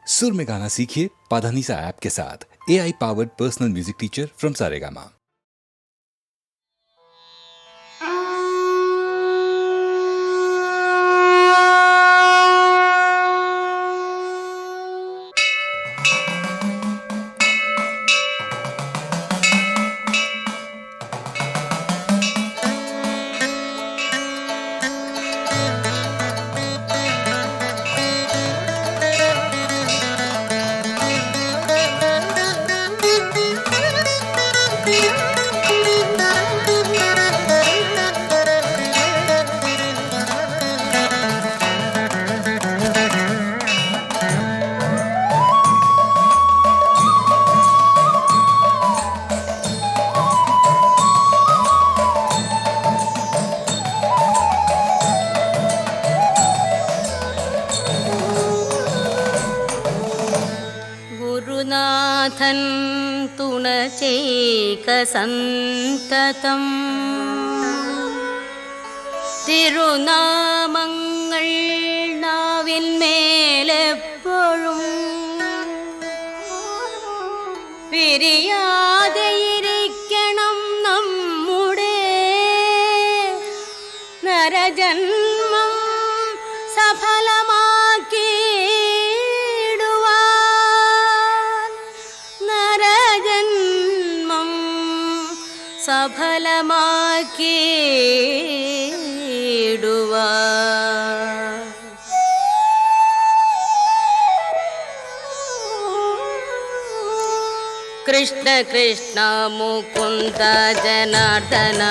सुर में गाना सीखिए पाधानीसा ऐप के साथ। AI powered personal music teacher from Saregama. ഗുരുനാഥൻ തുണ ചെയ്ക സന്തതം, തിരുനാമങ്ങൾ നാവിന്മേലെപ്പോഴും പിരിയാതെയിരിക്കണം നമ്മുടെ നരജന്മം സഫലമാക്കി സഫലമാക്കിയിടുവാൻ. കൃഷ്ണ കൃഷ്ണ മുകുന്ദ ജനാർദ്ദന,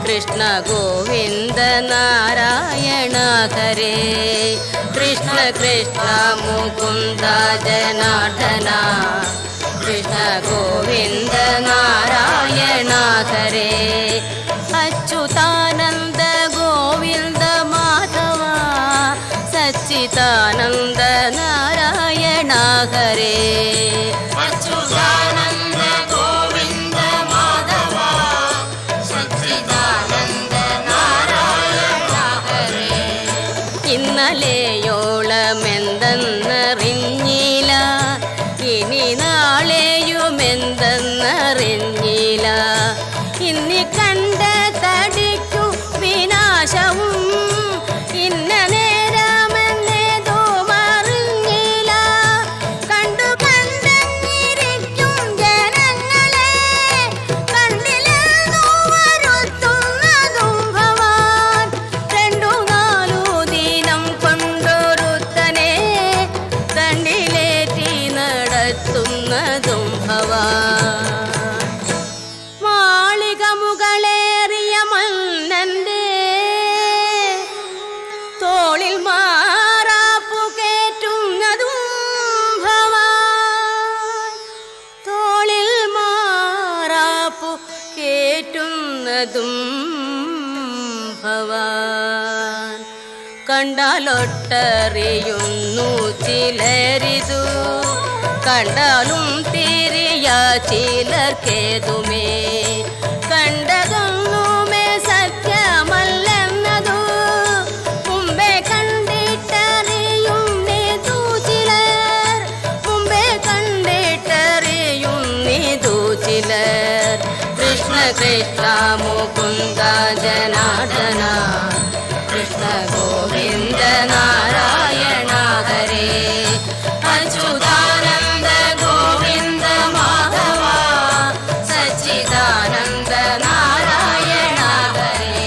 കൃഷ്ണ ഗോവിന്ദ നാരായണ ഹരേ. കൃഷ്ണ കൃഷ്ണ മുകുന്ദ ജനാർദ്ദന, കൃഷ്ണ ഗോവിന്ദ നാരായണ ഹരേ. അച്യുതാനന്ദ ഗോവിന്ദ മാധവ, സച്ചിദാനന്ദ നാരായണ ഹരേ. അച്യുതാനന്ദ ഗോവിന്ദ മാധവ, സച്ചിദാനന്ദ നാരായണ ഹരേ. ഇന്നലെയോളമെന്തെന്നറിഞ്ഞില്ല, ഇനി നാളെയുമെന്തെന്നറിഞ്ഞില്ല. ഇന്നി കണ്ട തടിക്കു വിനാശവും ഇന്ന നേരമെന്നേതും അറിഞ്ഞില്ല. കണ്ടു കണ്ടെന്നിരിക്കും ജനങ്ങളെ, കണ്ടില്ലെന്നു വരുത്തുന്നതും ഭവാൻ. 2-4 ദിനം കൊണ്ടൊരുത്തനെ കണ്ടിലേറ്റി നടത്തുന്നതും ഭവാൻ. മാളിക മുകളേറിയ മന്നന്റെ തോളിൽ മാറാപ്പു കേറ്റുന്നതും ഭവാൻ. തോളിൽ മാറാപ്പു കേറ്റുന്നതും ഭവാൻ. കണ്ടാലൊട്ടറിയുന്നു ചിലരിതു, കണ്ടാലും തിരിയ ചിലർക്കേതുമേ. കണ്ടതൊന്നുമേ സത്യമല്ലെന്നതു മുമ്പേ കണ്ടിട്ടറിയുന്നിതു ചിലർ, മുമ്പേ കണ്ടിട്ടറിയുന്നിതു ചിലർ. കൃഷ്ണ കൃഷ്ണ മുകുന്ദ ജനാർദ്ദന, കൃഷ്ണ ഗോവിന്ദ നാരായണ ഹരേ. അച്യുതാനന്ദ ഗോവിന്ദ മാധവ, സച്ചിദാനന്ദ നാരായണ ഹരേ.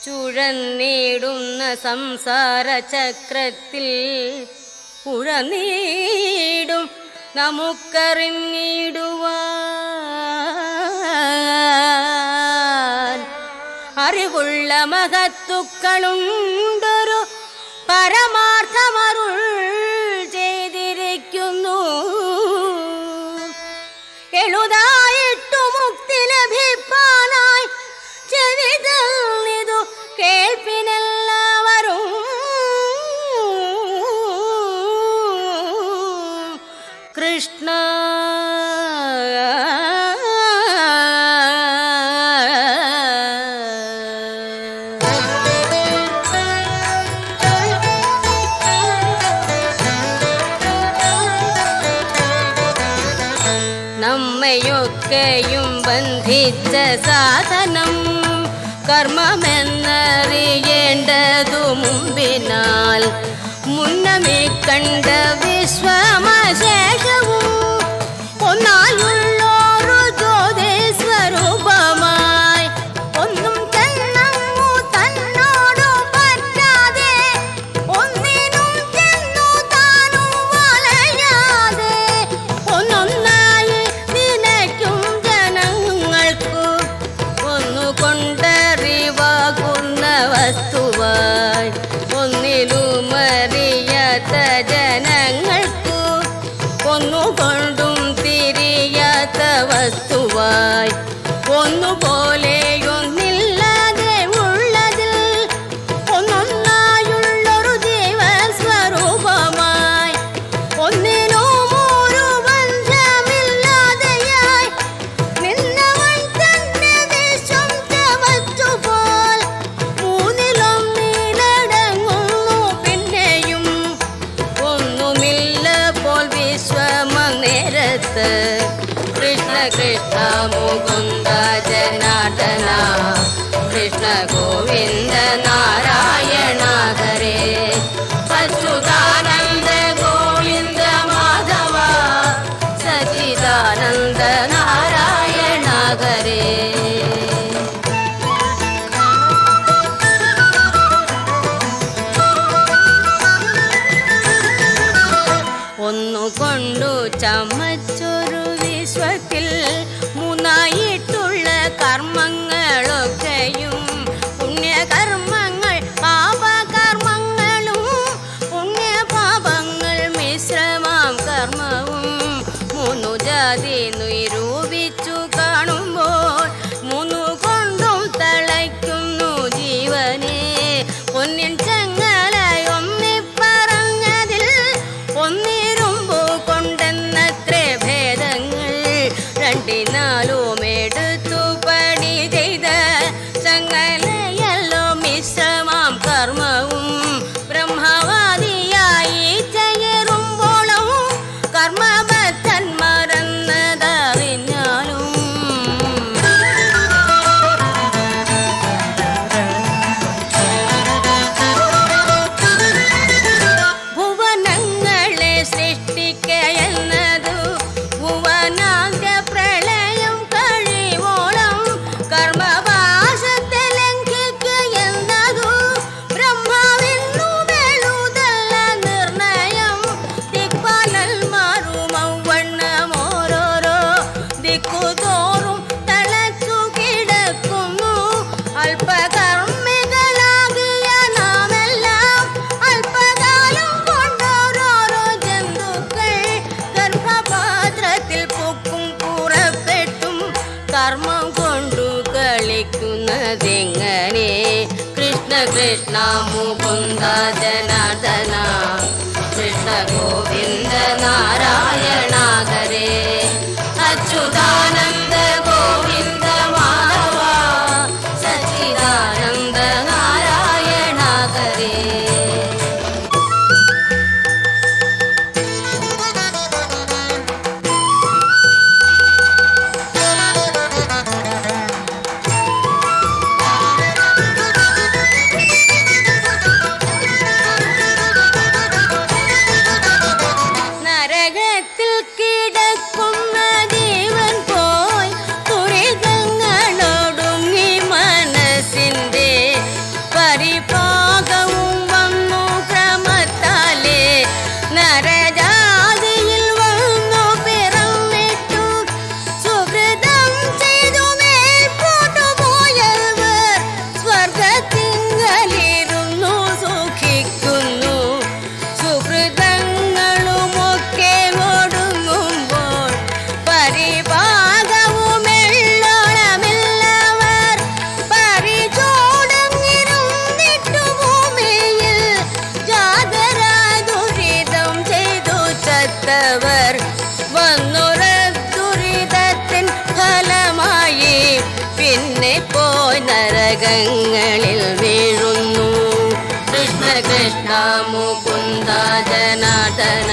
ചുഴന്നിടുന്ന സംസാര ചക്രത്തിൽ ഉഴന്നീടും നമുക്കറിഞ്ഞിടുവാൻ. അറിവുള്ള മഹത്തുക്കളുണ്ടൊരു പരമാർത്ഥമരുൾ ചെയ്തിരിക്കുന്നു. എളുതായിട്ടു മുക്തി സർവജീവനെയൊക്കെയും ബന്ധിച്ച സാധനം കർമ്മമെന്നറിയേണ്ടതു മുമ്പിനാൽ മുന്നമേ കണ്ട വിശ്വമശേഷവും ഒന്നായുള്ളൊരു ജ്യോതി സ്വരൂപമായി ഒന്നും ചെന്നങ്ങു തന്നോടു പറ്റാതെ ഒന്നിനും ചെന്നു താനും വലയാതെ ഒന്നൊന്നായി നിനയ്ക്കും ജനങ്ങൾക്കു ഒന്നുകൊണ്ടറിവാകുന്ന വസ്തുവായി ഒന്നിലുമറിയാത്ത ജനങ്ങൾക്കു ഒന്നുകൊണ്ടും തിരിയാത്ത വസ്തുവായി ഒന്നുപോലെയൊന്നില്ലാതെ ഉള്ളതിൽ ഒന്നൊന്നായുള്ളൊരു ജീവസ്വരൂപമായി ഒന്നിനും ഒരു ബന്ധമില്ലാതെയായി നിന്നവൻ തന്നെ വിശ്വം ചവച്ചുപോൽ മൂന്നിലൊന്നിലടങ്ങുന്നു പിന്നെയും ഒന്നുമില്ല പോൽ വിശ്വമനേരത്ത് കൃഷ്ണ കൃഷ്ണ മുകുന്ദ ജനാർദ്ദന കൃഷ്ണ ഗോവിന്ദ നാരായണ ഹരേ അച്യുതാനന്ദ ഗോവിന്ദ മാധവ സച്ചിദാനന്ദ നാരായണ ഹരേ. ഒന്നുകൊണ്ടു ചമച്ചൊരു വിശ്വത്തിൽ മൂന്നായിട്ടുള്ള കർമ്മങ്ങളൊക്കെയും പുണ്യകർമ്മങ്ങൾ പാപകർമ്മങ്ങളും പുണ്യപാപങ്ങൾ മിശ്രമാം കർമ്മവും മൂന്നു ജാതി നിരൂപിച്ചു കാണുമ്പോൾ മൂന്നു കൊണ്ടും തളയ്ക്കുന്നു ജീവനെ പൊന്നിൻ ചങ്ങലയൊന്നി പറഞ്ഞതിൽ ഒന്നിരുമ്പു കൊണ്ടെന്നത്രേ ഭേദങ്ങൾ രണ്ടിനാലും എടുത്തു പണി ചെയ്ത ചങ്ങലയല്ലോ മിശ്രമാം കർമ്മവും ബ്രഹ്മവാദിയായി ചേരുമ്പോളും കർമ്മബദ്ധന്മാരെന്നതറിഞ്ഞാലും ഭുവനങ്ങളെ സൃഷ്ടിക്കയെന്നതു ഭുവനാന്ത്യ പ്രളയം കഴിവോളം കർമ്മപാശത്തെ ലംഘിക്കയെന്നതു ബ്രഹ്മാവിന്നു വെളുതല്ല നിർണയം ദിക്പാലന്മാരുമവണ്ണമോരോരോ ദിക്കുതോറും തളച്ചു കിടക്കുന്നു അല്പകർമ്മികളാകിയ നാമെല്ലാം അല്പകാലം കൊണ്ടോരോരോ ജന്തുക്കൾ ഗർഭപാത്രത്തിൽ പൊക്കും പുറപ്പെട്ടും കർമ്മം കൊണ്ടു കളിക്കുന്നതെങ്ങനെ കൃഷ്ണ കൃഷ്ണ മുകുന്ദ ജനാർദ്ദന കൃഷ്ണ ഗോവിന്ദ നാരായണ ഹരേ അച്യുതാനന്ദ ഗോവിന്ദ മാധവ സച്ചിദാനന്ദ നാരായണ ഹരേ. നരകത്തിൽ കിടക്കുന്ന ജീവൻ പോയി ദുരിതങ്ങളൊടുങ്ങി മനസ്സിന്റെ പരിപാകവും വന്നു ക്രമത്താലേ നരജാതിയിൽ വന്നു പിറന്നിട്ടു സുഹൃതം ചെയ്തു മേൽപോട്ടു പോയവർ സ്വർഗത്തിങ്കലിരുന്നു സുഖിക്കുന്നു സുഹൃതങ്ങളുമൊക്കെ ഒടുങ്ങുമ്പോൾ പരിപാകവുമെള്ളോളമില്ലവർ പരിചോടങ്ങിരുന്നിട്ടു ഭൂമിയിൽ ജാതരായ ദുരിതം ചെയ്തു ചത്തവർ വന്നുറ ദുരിതത്തിൻ ഫലമായി പിന്നെ പോയി നരകങ്ങളിൽ വീഴുന്നു കൃഷ്ണ കൃഷ്ണ മുകുന്ദ ജനാർദ്ദന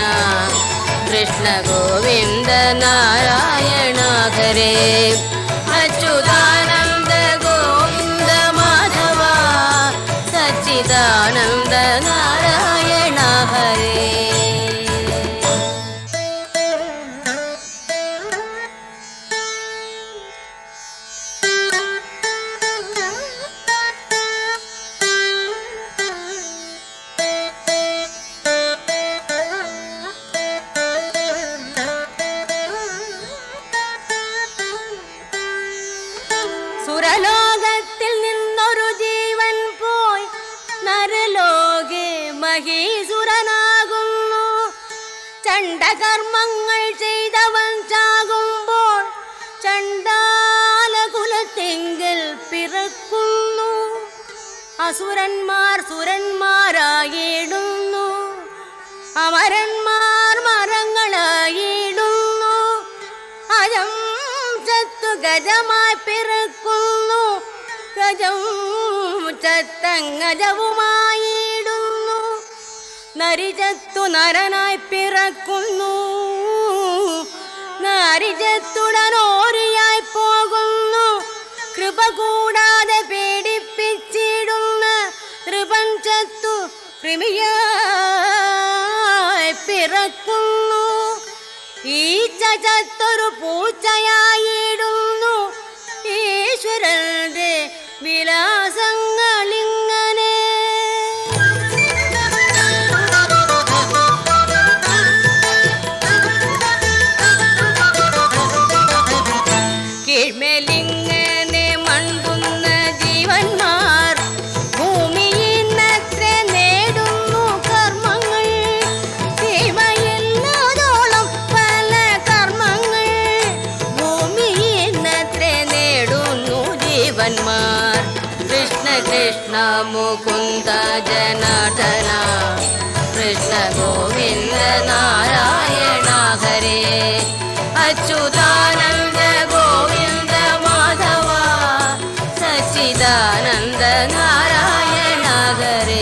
കൃഷ്ണ ഗോവിന്ദ നാരായണ ഹരേ ഹരേ അച്യുതാനന്ദ ഗോവിന്ദ മാധവ സച്ചിദാനന്ദ നാരായണ ഹരേ. സുരലോകത്തിൽ നിന്നൊരു ജീവൻ പോയി നരലോകെ മഹീസുരനാകുന്നു. ചണ്ഡകർമ്മങ്ങൾ ചെയ്തവൻ ചാകുമ്പോൾ ചണ്ഡാലകുലത്തെങ്കിൽ പിറക്കുന്നു. അസുരന്മാർ സുരന്മാരായിടുന്നു, അമരന്മാർ മരങ്ങളായിടുന്നു. അജം ചത്തു ഗജമായി പിറക്കുന്നു, ഗജം ചത്തങ്ങജവുമായിടുന്നു. നരിചത്തു നരനായി പിറക്കുന്നു, നരിചത്തുടനോരിയായി പോകുന്നു. കൃപ കൂടാതെ പീഡിപ്പിച്ചിടുന്ന നൃപൻ ചത്തു കൃമിയായി പിറക്കുന്നു. ഈച്ച ചത്തൊരു പൂച്ചയായിടുന്നു. ഈശ്വരന്റെ വിലാസങ്ങളിങ്ങനെ. കീഴ്മേലിങ്ങനെ മൺകുന്ന ജീവന്മാർ ഭൂമിയിന്നത്ര നേടുന്നു കർമ്മങ്ങൾ. സീമയില്ലാതോളം പല കർമ്മങ്ങൾ ഭൂമിയിന്നത്ര നേടുന്നു ജീവന്മാർ. കൃഷ്ണ കൃഷ്ണ മുകുന്ദ ജനാർദ്ദന കൃഷ്ണ ഗോവിന്ദ നാരായണ ഹരേ അച്യുതാനന്ദ ഗോവിന്ദ മാധവ സച്ചിദാനന്ദ നാരായണ ഹരേ.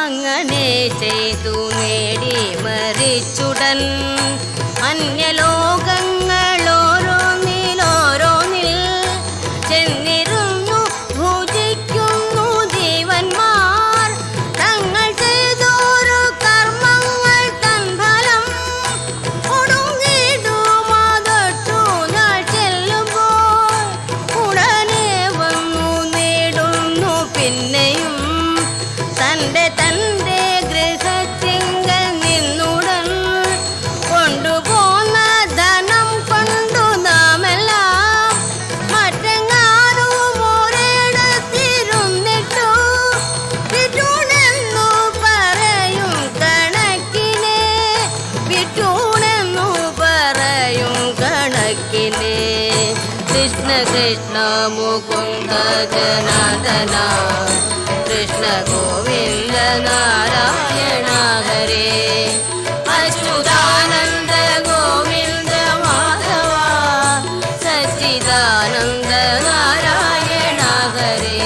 അങ്ങനെ ചെയ്തു നേടി മരിച്ചുടൻ അന്യലോകങ്ങളോരോന്നിലോരോന്നിൽ ചെന്നിരുന്നു ഭുജിക്കുന്നു ജീവന്മാർ. തങ്ങൾ ചെയ്തോരു കർമ്മങ്ങൾ തൻ ഫലം ഒടുങ്ങിടുമാതൊട്ടു നാൾ ചെല്ലുമ്പോൾ ഉടനെ വന്നു നേടുന്നു പിന്നെയും തന്റെ ഗൃഹത്തിങ്കൽ നിന്നുടൻ കൊണ്ടുപോന്ന ധനം കൊണ്ടു നാമെല്ലാം മറ്റെങ്ങാനും ഒരിടത്തിരുന്നിട്ടു വിറ്റൂണെന്നു പറയും കണക്കിനെ, വിറ്റൂണെന്നു പറയും കണക്കിനെ. കൃഷ്ണ കൃഷ്ണ മുകുന്ദ ജനാർദ്ദന കൃഷ്ണ ഗോവിന്ദ നാരായണ ഹരേ അച്യുതാനന്ദ ഗോവിന്ദ മാധവ സച്ചിദാനന്ദ നാരായണ ഹരേ.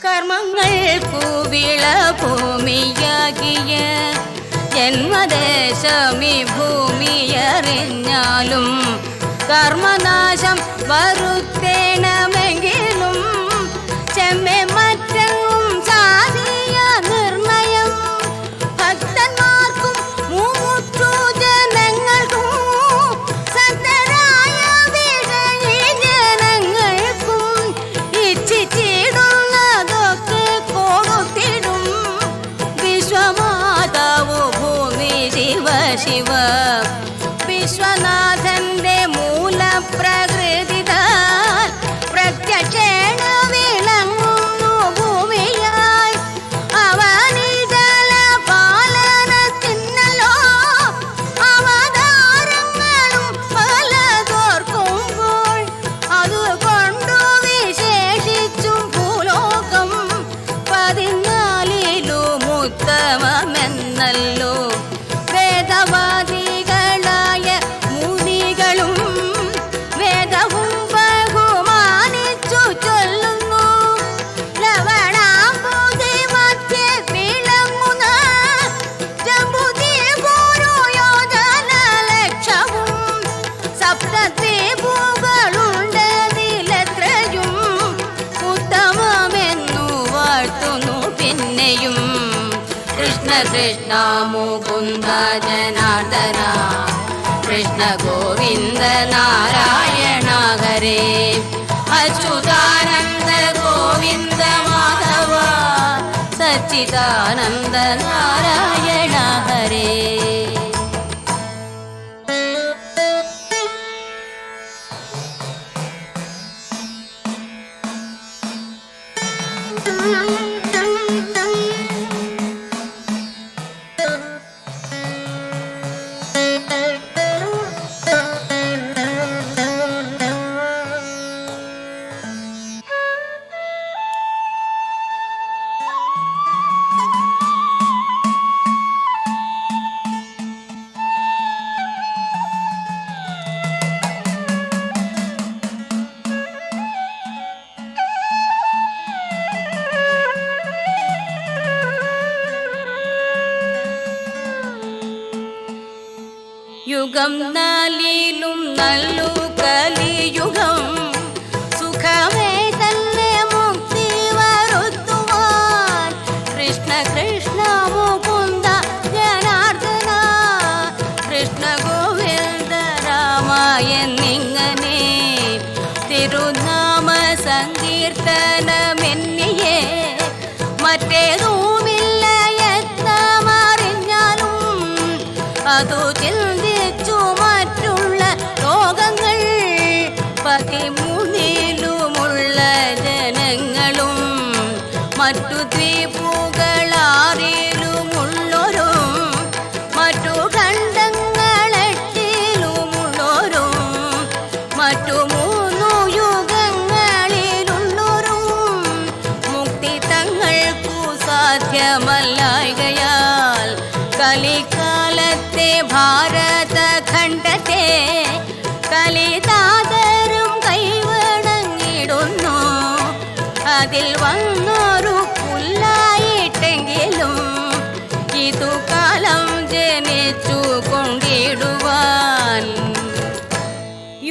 കർമ്മങ്ങൾക്കു വിള ഭൂമിയാകിയ ജന്മദേശമി ഭൂമിയറിഞ്ഞാലും കർമ്മനാശം വരുത്തേണമെങ്കിലും ചെമ്മെ മറ്റെങ്ങും സാധിയ നിർണയം. ഭക്തന്മാർക്കും മൂച്ചു ജനങ്ങൾക്കും സത്തരായ വിഷയീ ജനങ്ങൾക്കും ഇച്ഛിച്ചിടുന്നതൊക്കെ കൊടുത്തിടും ഉത്തമമെന്നല്ലോ വേദവാദികളായ മുനികളും വേദവും ബഹുമാനിച്ചു ചൊല്ലുന്നു. ലവണാംബുധി മധ്യേ വിളങ്ങുന്ന ജംബുദ്വീപൊരു യോജന ലക്ഷവും സപ്തദ്വീപുകളുണ്ടതിലെത്രയും ഉത്തമമെന്നു വാഴ്ത്തുന്നു പിന്നെയും. കൃഷ്ണ കൃഷ്ണ മുകുന്ദ ജനാർദ്ദന കൃഷ്ണ ഗോവിന്ദ നാരായണ ഹരേ അച്യുതാനന്ദ ഗോവിന്ദ മാധവ സച്ചിദാനന്ദ നാരായണ ഹരേ. യുഗം നാലിലും നല്ലു കലിയുഗം സുഖമേ തന്നെ മുക്തി വരുത്തുവാൻ. കൃഷ്ണ കൃഷ്ണ മുകുന്ദ ജനാർദ്ദന കൃഷ്ണ ഗോവിന്ദ രാമ എന്നിങ്ങനെ തിരുനാമ സങ്കീർത്തനമെന്നിയെ മറ്റേതുമില്ല എത്തമറിഞ്ഞാലും അതു ചിന്തിച്ചു മറ്റുള്ള ലോകങ്ങൾ പതിമൂന്നിലുമുള്ള ജനങ്ങളും മറ്റു ദ്വീപുകളാറിലുമുള്ളോരും മറ്റു ഖണ്ഡങ്ങളെട്ടിലുമുള്ളോരും മറ്റു 3 യുഗങ്ങളിലുള്ളോരും മുക്തി തങ്ങൾക്കു സാധ്യമല്ലായകയാൽ കലികാലത്തെ ഭാരതഖണ്ഡത്തെ കലിതാതരും കൈവണങ്ങിടുന്നു. അതിൽ വന്നൊരു പുല്ലായിട്ടെങ്കിലും ഇതു കാലം ജനിച്ചു കൊണ്ടിടുവാൻ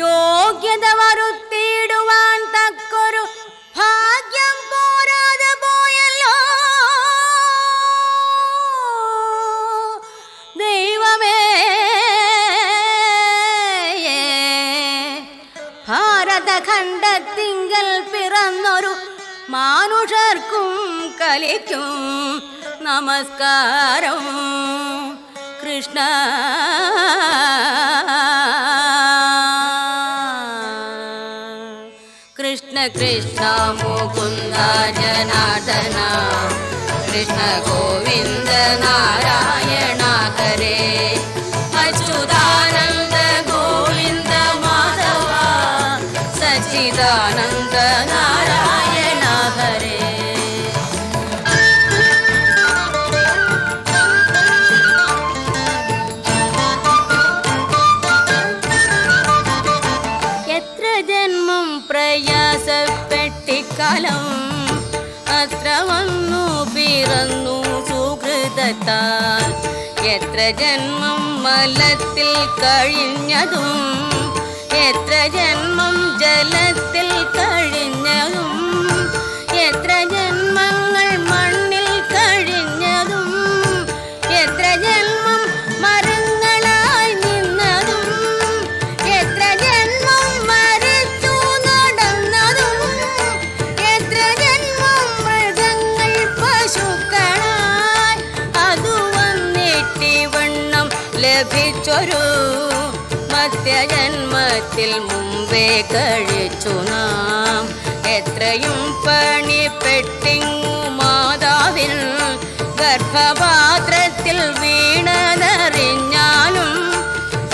യോഗ്യത വരുത്തിയിടുവാൻ തക്കൊരു ഭാഗ്യം പോരാതെ പോയല്ലോ. ദൈവമേ ഭാരതഖണ്ഡത്തിങ്കൽ പിറന്നൊരു മാനുഷർക്കും കലിക്കും നമസ്കാരം. കൃഷ്ണ കൃഷ്ണ കൃഷ്ണ മുകുന്ദ ജനാർദ്ദന കൃഷ്ണ ഗോവിന്ദ നാരായണ ഹരേ അച്യുതാനന്ദ ഗോവിന്ദ മാധവ സച്ചിദാനന്ദ നാരായണ ഹരേ. എത്ര ജന്മം പ്രയാസപ്പെട്ടിക്കാലം അത്ര വന്നു പിറന്നു സുഹൃതത്താൽ. എത്ര ജന്മം മലത്തിൽ കഴിഞ്ഞതും എത്ര ജന്മം ജലത്തിൽ കഴിഞ്ഞതും എത്ര ജന്മങ്ങൾ മണ്ണിൽ കഴിഞ്ഞതും എത്ര ജന്മം മരങ്ങളായി നിന്നതും എത്ര ജന്മം മരിച്ചു നടന്നതും എത്ര ജന്മം മൃഗങ്ങൾ പശുക്കളായി അതു വന്നിട്ടിവണ്ണം ലഭിച്ചൊരു മധ്യജന്മത്തിൽ മുമ്പേ കഴിച്ചു നാം. എത്രയും പണിപ്പെട്ടിങ്ങു മാതാവിൽ ഗർഭപാത്രത്തിൽ വീണതറിഞ്ഞാലും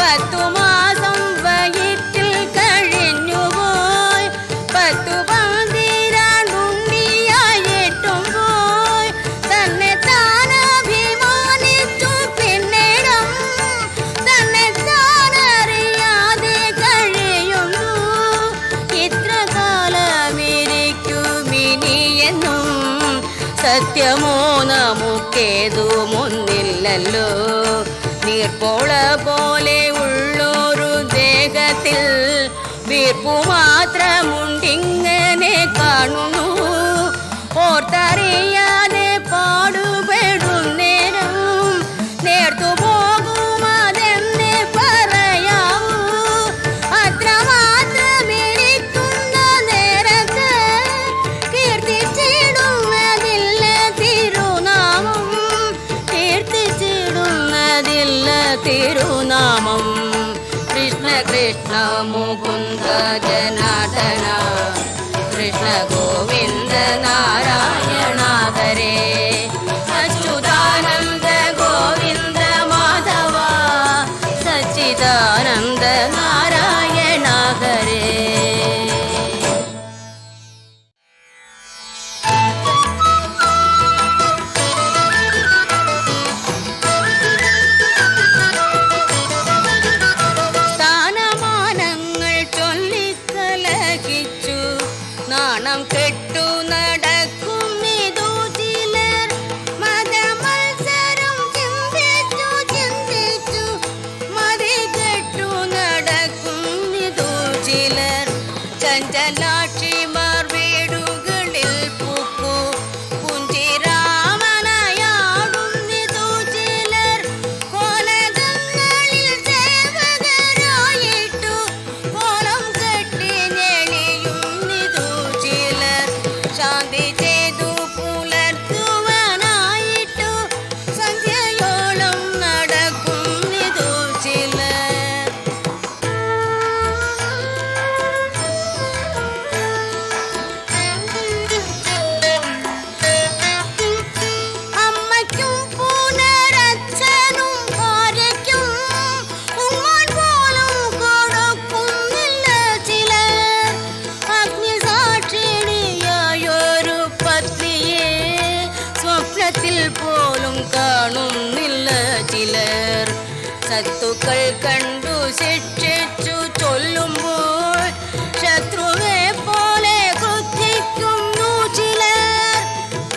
10 മാസം വയറ്റിൽ കഴിഞ്ഞുപോയി 10 പന്തിരാണ്ടുണ്ണിയായിട്ടും പോയി തന്നെ താനഭിമാനം നമുക്കേതുമൊന്നില്ലല്ലോ. നീർപ്പോള പോലെ ഉള്ളൊരു ദേഹത്തിൽ വീർപ്പു മാത്രമുണ്ടിങ്ങനെ കാണുന്നു. ഓർത്തറിയാതെ പാടുപെടുന്നേരം നേർത്തു പോകുമതെന്നെ പറയാവൂ. അത്രമാത്രമിരിക്കുന്ന നേരത്ത് കീർത്തിച്ചിടുന്നതില്ല തിരുനാമം, കീർത്തിച്ചിടുന്നതില്ല തിരുനാമം. കൃഷ്ണ കൃഷ്ണ മുകുന്ദ ജനാർദ്ദന, കൃഷ്ണ ഗോവിന്ദ നാരായണ ഹരേ. അച്യുതാനന്ദ ഗോവിന്ദ മാധവ, സച്ചിദാനന്ദ നാരായണ ഹരേ. സ്ഥാനമാനങ്ങൾ ചൊല്ലിക്കലഹിച്ചു നാണം കെട്ടു നടക്കുന്നിതു ചിലർ. മതമത്സരം ചിന്തിച്ചു ചിന്തിച്ചു മതി കെട്ടു നടക്കുന്നിതു ചിലർ. ചഞ്ചലാക്ഷിമാർ വീടുകളിൽ പൂക്കു കുഞ്ചിരാമനയാടുന്നിതു ചിലർ. കോലകങ്ങളിൽ സേവകരായിട്ടു കോലം കെട്ടി ഞെളിയുന്നിതു ചിലർ. ശാന്തി ചെയ്തു പുലർത്തുവാനായിട്ടു സന്ധ്യയോളം നടക്കുന്നിതു ചിലർ. അമ്മയ്ക്കും പുനരച്ഛനും ഭാര്യയ്ക്കും ഉമ്മാൻ പോലും കൊടുക്കുന്നില്ല ചിലർ. അഗ്നിസാക്ഷിണിയായൊരു പത്നിയെ സ്വപ്നത്തിൽ പോലും കാണുന്നില്ല ചിലർ. ശത്രുക്കൾ കണ്ടു ശിക്ഷിച്ചു ചൊല്ലുമ്പോൾ ശത്രുവെ പോലെ ക്രുദ്ധിക്കുന്നു ചിലർ.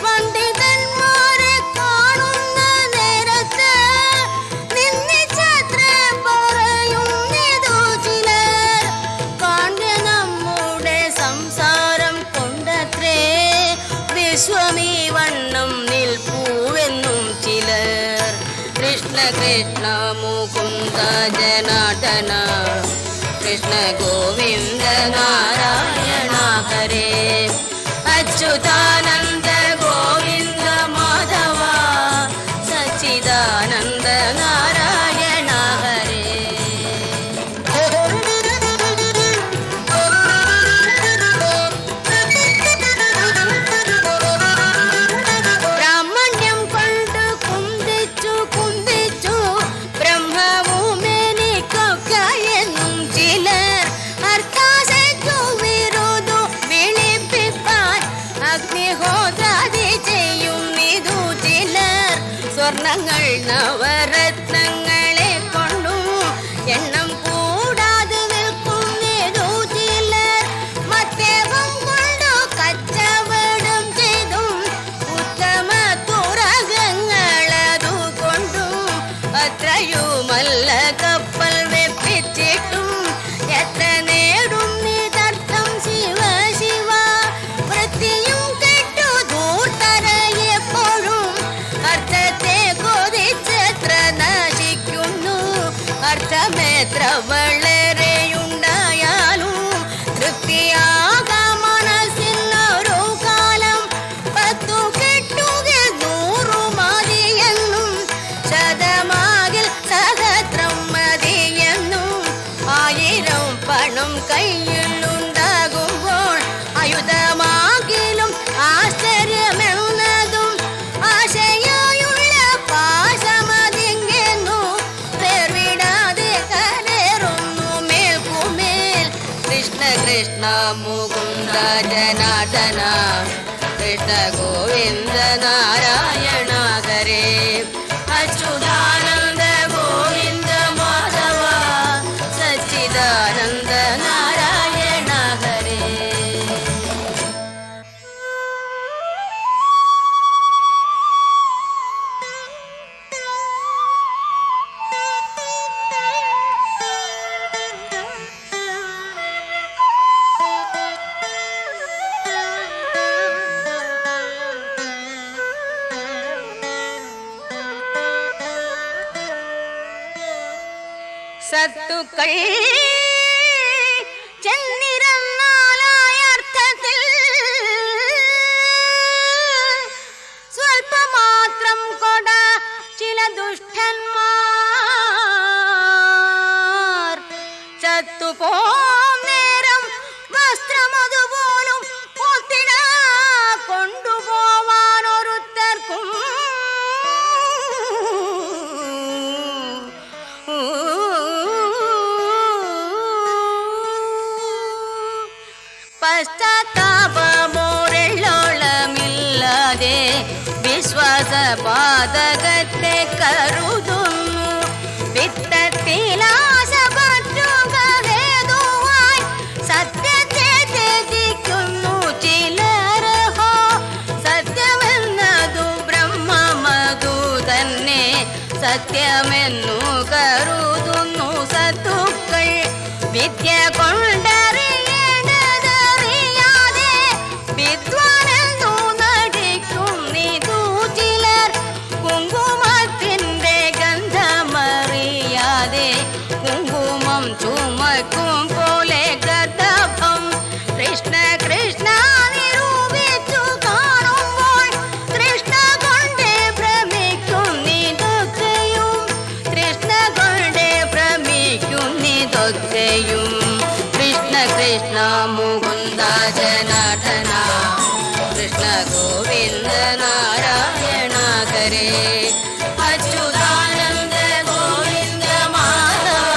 പണ്ഡിതന്മാരെ കാണുന്ന നേരത്ത് നിന്ദിച്ചത്ര പറയുന്നിതു ചിലർ. കാണ്യ നമ്മുടെ സംസാരം കൊണ്ടത്രേ വിശ്വമീ വണ്ണം നിൽപ്പൂവെന്നും ചിലർ. കൃഷ്ണ കൃഷ്ണ മുകുന്ദ ജനാർദ്ദന, കൃഷ്ണ ഗോവിന്ദ നാരായണ ഹരേ. അച്യുതാനന്ദ ഗോവിന്ദ മാധവ, സച്ചിദാനന്ദ നാരായണ ഹരേ. ബ്രാഹ്മണ്യം കൊണ്ട് കുന്തിച്ചു കുന്തിച്ചു ബ്രഹ്മവുമെനിക്കൊക്കെയെന്നും ചിലർ. അർത്ഥാശയ്ക്കു വിരുദു വിളിപ്പിപ്പാൻ അഗ്നിഹോത്രാദി ചെയ്യുന്നിതു ചിലർ. സ്വർണങ്ങൾ നവരത്നങ്ങളെ കൊണ്ടും എണ്ണം കൂടാതെ വിൽക്കുന്നിതു ചിലർ. മത്തേവം കൊണ്ടു കച്ചവടം ചെയ്തും ഉത്തമ തുറകങ്ങളതു കൊണ്ടും അത്രയുമല്ല കപ്പൽ വെപ്പിച്ചിട്ടും എത്ര നേടും നിതർത്ഥം ശിവ ശിവ. വൃത്തിയും കെട്ടു ധൂർത്തരയെപ്പോഴും അർത്ഥത്തെ കൊതിച്ചെത്ര നശിക്കുന്നു. അർത്ഥമെത്ര വളരെയുണ്ടായാലും തൃപ്തിയാകാം മനസ്സിനൊരു കാലം. 10 കെട്ടുകിൽ 100 മതിയെന്നും ശതമാകിൽ സഹസ്രം മതിയെന്നും. 1000 പണം കയ്യിലുണ്ടാകുമ്പോൾ ആയുധമാകിലും ആശ്ചര്യമെന്നതും ആശയായുള്ള പാശമതിങ്ങെന്നു പേർവിടാതെ കരേറുന്നു മേൽക്കുമേൽ. കൃഷ്ണ കൃഷ്ണ മുകുന്ദ ജനാർദ്ദന, കൃഷ്ണ ഗോവിന്ദ നാരായണ ഹരേ. അച്യുതാനന്ദ ഗോവിന്ദ മാധവ, സച്ചിദാനന്ദ നാരായണ ഹരേ. സത്തുക്കൾ ചെന്നിരുന്നാലായർത്ഥത്തിൽ സ്വൽപ്പമാത്രം കൊട ചില ദുഷ്ടന്മാർ ചത്തുപോം നേരം വസ്ത്രമതുപോലും ഒത്തിട കൊണ്ടുപോവാനൊരുത്തർക്കും പശ്ചാത്താപമോരെള്ളോളമില്ലാതെ വിശ്വാസപാതകത്തെ കരുതുന്നു. വിത്തത്തിലാശ പറ്റുക ഹേതുവായി സത്യത്തെ ത്യജിക്കുന്നു ചിലരഹോ. സത്യമെന്നതു ബ്രഹ്മമതു തന്നെ സത്യമെന്നു കരുതുന്നു സത്തുക്കൾ. വിദ്യ കൊണ്ടറിയേണ്ടതറിയാതെ വിദ്വാനെന്നു നടിക്കുന്നിതു ചിലർ. കുങ്കുമത്തിൻ്റെ ഗന്ധമറിയാതെ കുങ്കുമം ചുമക്കും പോലെ ഗർദഭം. കൃഷ്ണ കൃഷ്ണ നിരൂപിച്ചു കാണുമ്പോൾ തൃഷ്ണ കൊണ്ടേ ഭ്രമിക്കുന്നിതൊക്കെയും. തൃഷ്ണ കൊണ്ടേ ഭ്രമിക്കുന്നിതൊക്കെയും. കൃഷ്ണ കൃഷ്ണ മുകുന്ദ ജനാർദ്ദന കൃഷ്ണ ഗോവിന്ദ നാരായണ ഹരേ. അച്യുതാനന്ദ ഗോവിന്ദ മാധവ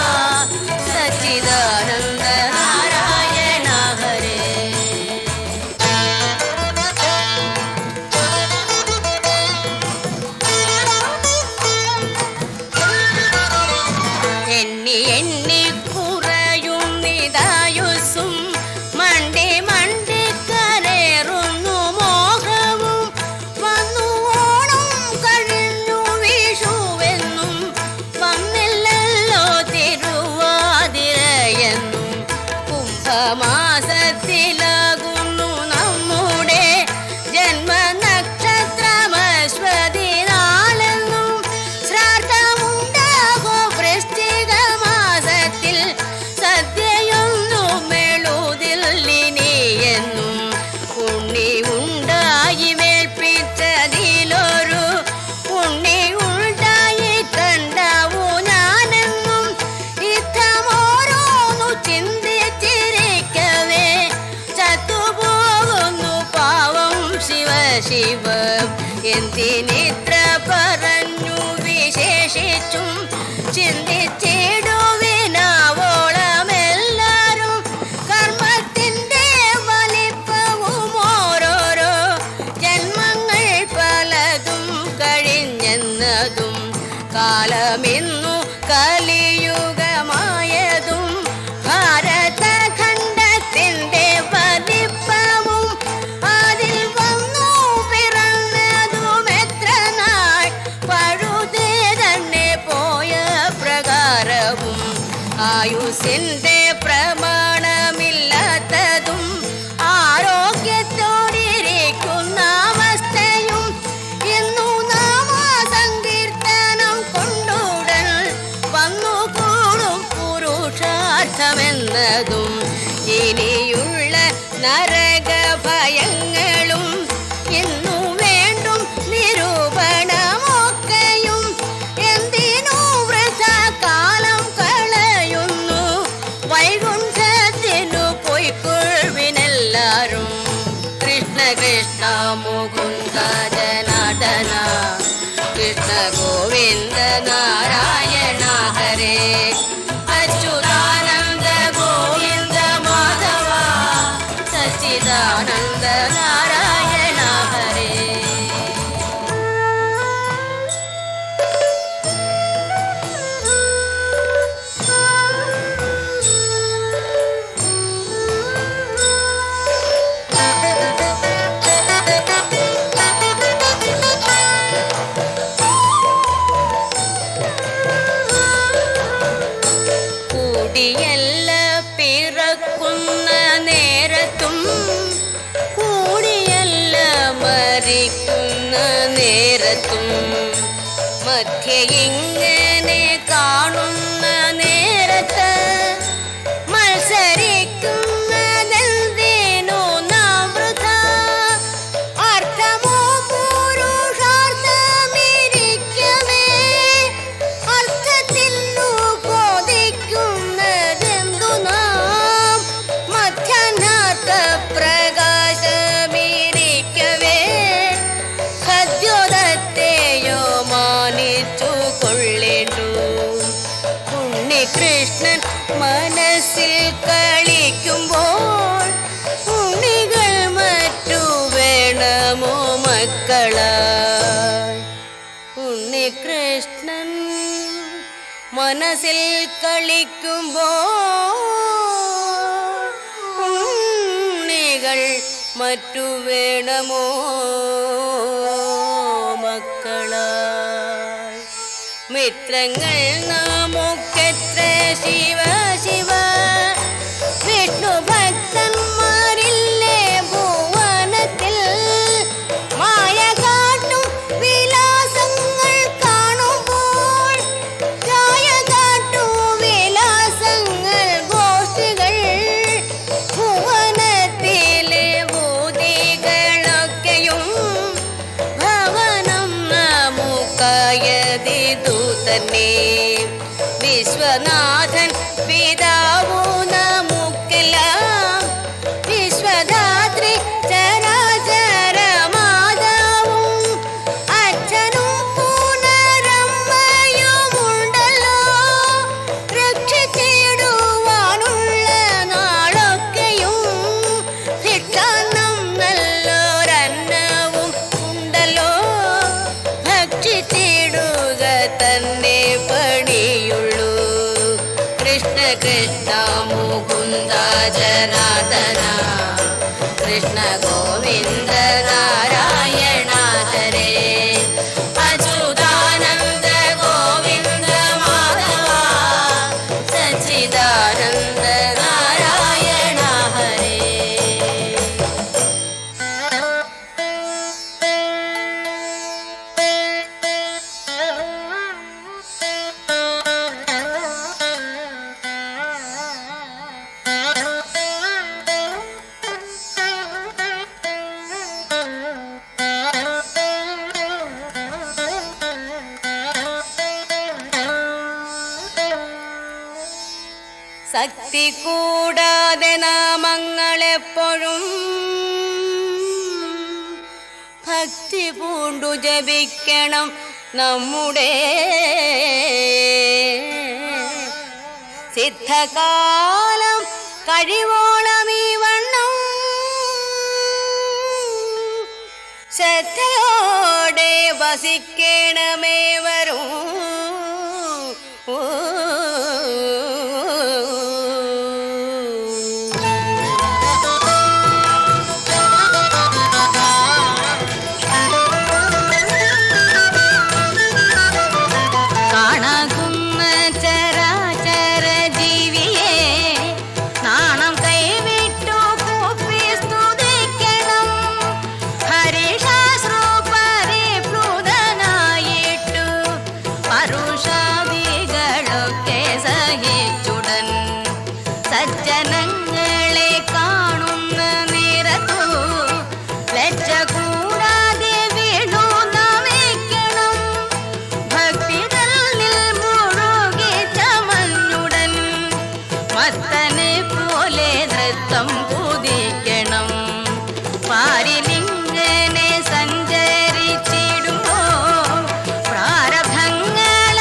സച്ചിദാനന്ദ നാരായണ ഹരേ. എണ്ണി എണ്ണി കുറയുന്നിതായുസ്സും മണ്ടി മണ്ടി കരേറുന്നു മോഹവും. വന്നു ഓണം കഴിഞ്ഞു വിഷുവെന്നും വന്നില്ലല്ലോ തിരുവാതിരയെന്നും. കുംഭമാസത്തിലാകുന്നു നമ്മുടെ ജന്മനക്ഷത്രമശ്വതി നാളെന്നും. ശ്രാദ്ധമുണ്ടാകോ വൃശ്ചിക മാസത്തിൽ സദ്യയൊന്നും മെഴുതില്ലിനിയെന്നും. ഉണ്ണി ഉണ്ടായി മേൽപ്പിച്ചതിലൊരു ഉണ്ണി ഉണ്ടായി കണ്ടാവൂ ഞാനെന്നും. ഇത്തമോരോന്നു ചിന്തിച്ചിരിക്കവേ ചത്തുപോകുന്നു പാവം ശിവ ശിവ. എന്തിനിത്ര പറഞ്ഞു വിശേഷിച്ചും ചിന്തിച്ചിടുവിനാവോളമെല്ലാരും. കർമ്മത്തിൻ്റെ വലിപ്പവും ഓരോരോ ജന്മങ്ങൾ പലതും കഴിഞ്ഞെന്നതും കാലമിന്നു കലിയുഗമായതും ഭാരതഖണ്ഡത്തിൻ്റെ വലിപ്പവും അതിൽ വന്നു പിറന്നതും എത്ര നാൾ പഴുതേ തന്നെ പോയ പ്രകാരവും. ആയുസിൻ്റെ പ്രമാണമില്ലാത്തതും ആരോഗ്യത്തോടിരിക്കുന്ന അവസ്ഥയും ഇന്നു നാമസങ്കീർത്തനം കൊണ്ടുടൻ വന്നു കൂടും പുരുഷാർത്ഥമെന്നതും. ഇനിയുള്ള നരകഭയങ്ങളും ഇന്നു വേണ്ടും നിരൂപണമൊക്കെയും. എന്തിനു വൃഥാ കാലം കളയുന്നു വൈകുണ്ഠത്തിനു പൊയ്ക്കൊള്ളുവിനെല്ലാരും. കൃഷ്ണ കൃഷ്ണ മുകുന്ദ ജനാർദ്ദന കൃഷ്ണ ഗോവിന്ദ നാരായണ ഹരേ. അച്യുതാനന്ദ ഗോവിന്ദ മാധവ സച്ചിദാനന്ദ നാരായണ ഹരേ. കൂടിയല്ല പിറക്കുന്ന നേരത്തും കൂടിയല്ല മരിക്കുന്ന നേരത്തും മധ്യ ഇങ്ങനെ കാണുന്ന നേര നേരത്ത് മത്സരിക്കുന്നതെന്തിനു നാം വൃഥ? അർത്ഥമോ പുരുഷാർത്ഥമിരിക്കവേ അർത്ഥത്തിനു കൊതിക്കുന്നതെന്തു നാം? മധ്യാഹ്നാർത്ഥ പ്രകാശമിരിക്കവേ സദ്യോദത്തെയോ മാനിച്ചു കൊള്ളിട്ടു. ഉണ്ണികൃഷ്ണൻ മനസ്സിൽ കളിക്കുമ്പോൾ ഉണ്ണികൾ മറ്റു വേണമോ മക്കളായി? ഉണ്ണികൃഷ്ണൻ മനസ്സിൽ കളിക്കുമ്പോൾ ഉണ്ണികൾ മറ്റു വേണമോ മക്കളായി? മിത്രങ്ങൾ നമുക്കെത്ര ശിവ ശിവ വിഷ്ണു ഭക്തന്മാരില്ലേ ഭുവനത്തിൽ? മായ കാട്ടും വിലാസങ്ങൾ കാണുമ്പോൾ മായ കാട്ടും വിലാസങ്ങൾ ഗോഷ്ഠികൾ ഭുവനത്തിലെ ഭൂതികളൊക്കെയും ഭവനം നമുക്കായതിതു തന്നെ. വിശ്വനാഥൻ പിതാവു നമുക്കെല്ലാം വിശ്വധാത്രി ചരാചര മാതാവും അച്ഛനും പുനരമ്മയുമുണ്ടല്ലോ. രക്ഷിച്ചിടുവാനുള്ള നാളൊക്കെയും ഭിക്ഷാന്നം നല്ലൊരന്നവും ഉണ്ടല്ലോ. ഭക്ഷിച്ചിടുക തന്നെ പണിയുള്ളൂ. കൃഷ്ണ കൃഷ്ണ മുകുന്ദ ജനാർദ്ദന കൃഷ്ണ ഗോവിന്ദ നാരായണ ഹരേ. അച്യുതാനന്ദ ഗോവിന്ദ മാധവ സച്ചിദാനന്ദ നാരായണ ഹരേ. ശക്തി കൂടാതെ നാമങ്ങളെപ്പോഴും ഭക്തി പൂണ്ടു ജപിക്കണം നമ്മുടെ. സിദ്ധകാലം കഴിവോളം ഈ വണ്ണം ശ്രദ്ധയോടെ വസിക്കണമേ വരും. കാണാകുന്ന ചരാചര ജീവിയെ നാണം കൈവിട്ടു കൂപ്പി സ്തുതിക്കണം. ഹരിശാസ്ത്ര പരിപ്ലുതനായിട്ടു പരുഷാദികളൊക്കെ സഹിച്ചുടൻ സജ്ജനങ്ങളെ കാണുന്ന നേരത്തു ലജ്ജ കൂടാതെ വീണു നമിക്കണം. ഭക്തി തന്നിൽ മുഴുകി ചമഞ്ഞുടൻ മത്തനെ പോലെ നൃത്തം കുതിക്കണം. പാരിലിങ്ങനെ സഞ്ചരിച്ചിടുമ്പോ പ്രാരബ്ധങ്ങള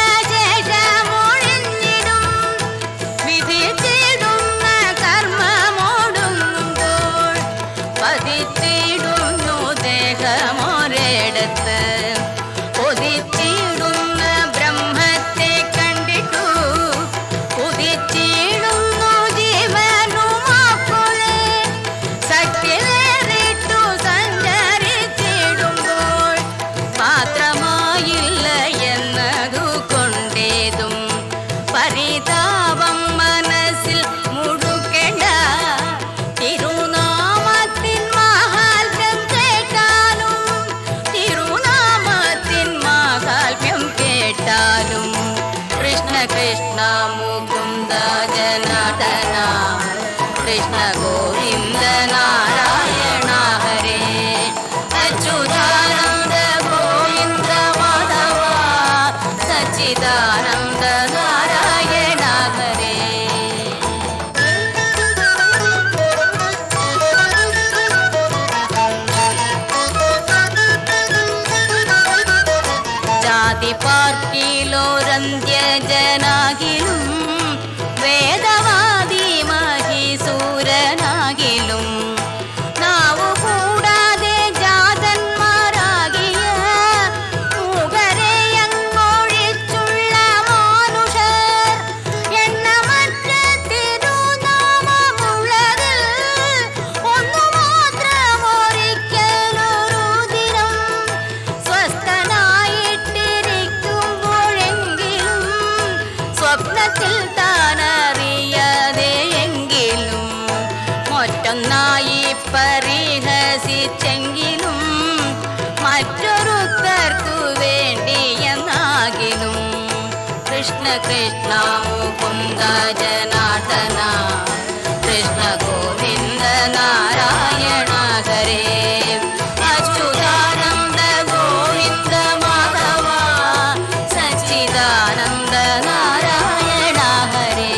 സച്ചിദാനന്ദ നാരായണ ഹരേ. ജാതി പാർക്കിലോരന്ത്യജനാകിലും വേദവാദി മഹീസൂരനാകിലും നാവു കൂടാതെ ജാതന്മാരാകിയ മൂകരെയങ്ങൊഴിച്ചുള്ള മാനുഷർ എണ്ണമറ്റ തിരുനാമമുള്ളതിൽ ഒന്നു മാത്രമൊരിക്കലൊരു ദിനം സ്വസ്ഥനായിട്ടിരിക്കുമ്പോഴെങ്കിലും സ്വപ്നത്തിൽ താനറിയാതെയെങ്കിലും മറ്റൊന്നായി പരിഹസിച്ചെങ്കിലും മറ്റൊരുത്തർക്കു വേണ്ടിയെന്നാകിലും കൃഷ്ണ കൃഷ്ണ മുകുന്ദ ജനാർദ്ദന കൃഷ്ണ ഗോവിന്ദ നാരായണ ഹരേ. അച്യുതാനന്ദ ഗോവിന്ദ മാധവ സച്ചിദാനന്ദ നാരായണ ഹരേ.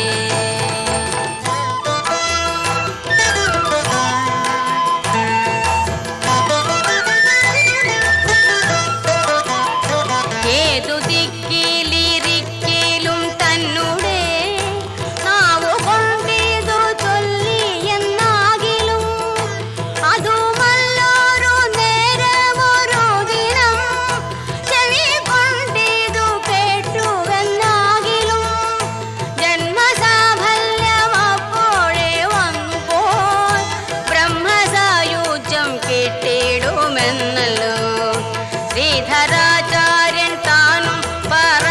ഏതു ദിക്കിലിരിക്കലും തന്നുടെ നാവു കൊണ്ടിതു ചൊല്ലിയെന്നാകിലും അതുമല്ലൊരു നേരമൊരു ദിനം ചെവി കൊണ്ടിതു കേട്ടുവെന്നാകിലും ജന്മസാഫല്യം അപ്പോഴേ വന്നുപോയി ബ്രഹ്മസായുജ്യം കിട്ടിയിടുമെന്നല്ലോ ശ്രീധരാചാര്യൻ താനും പറ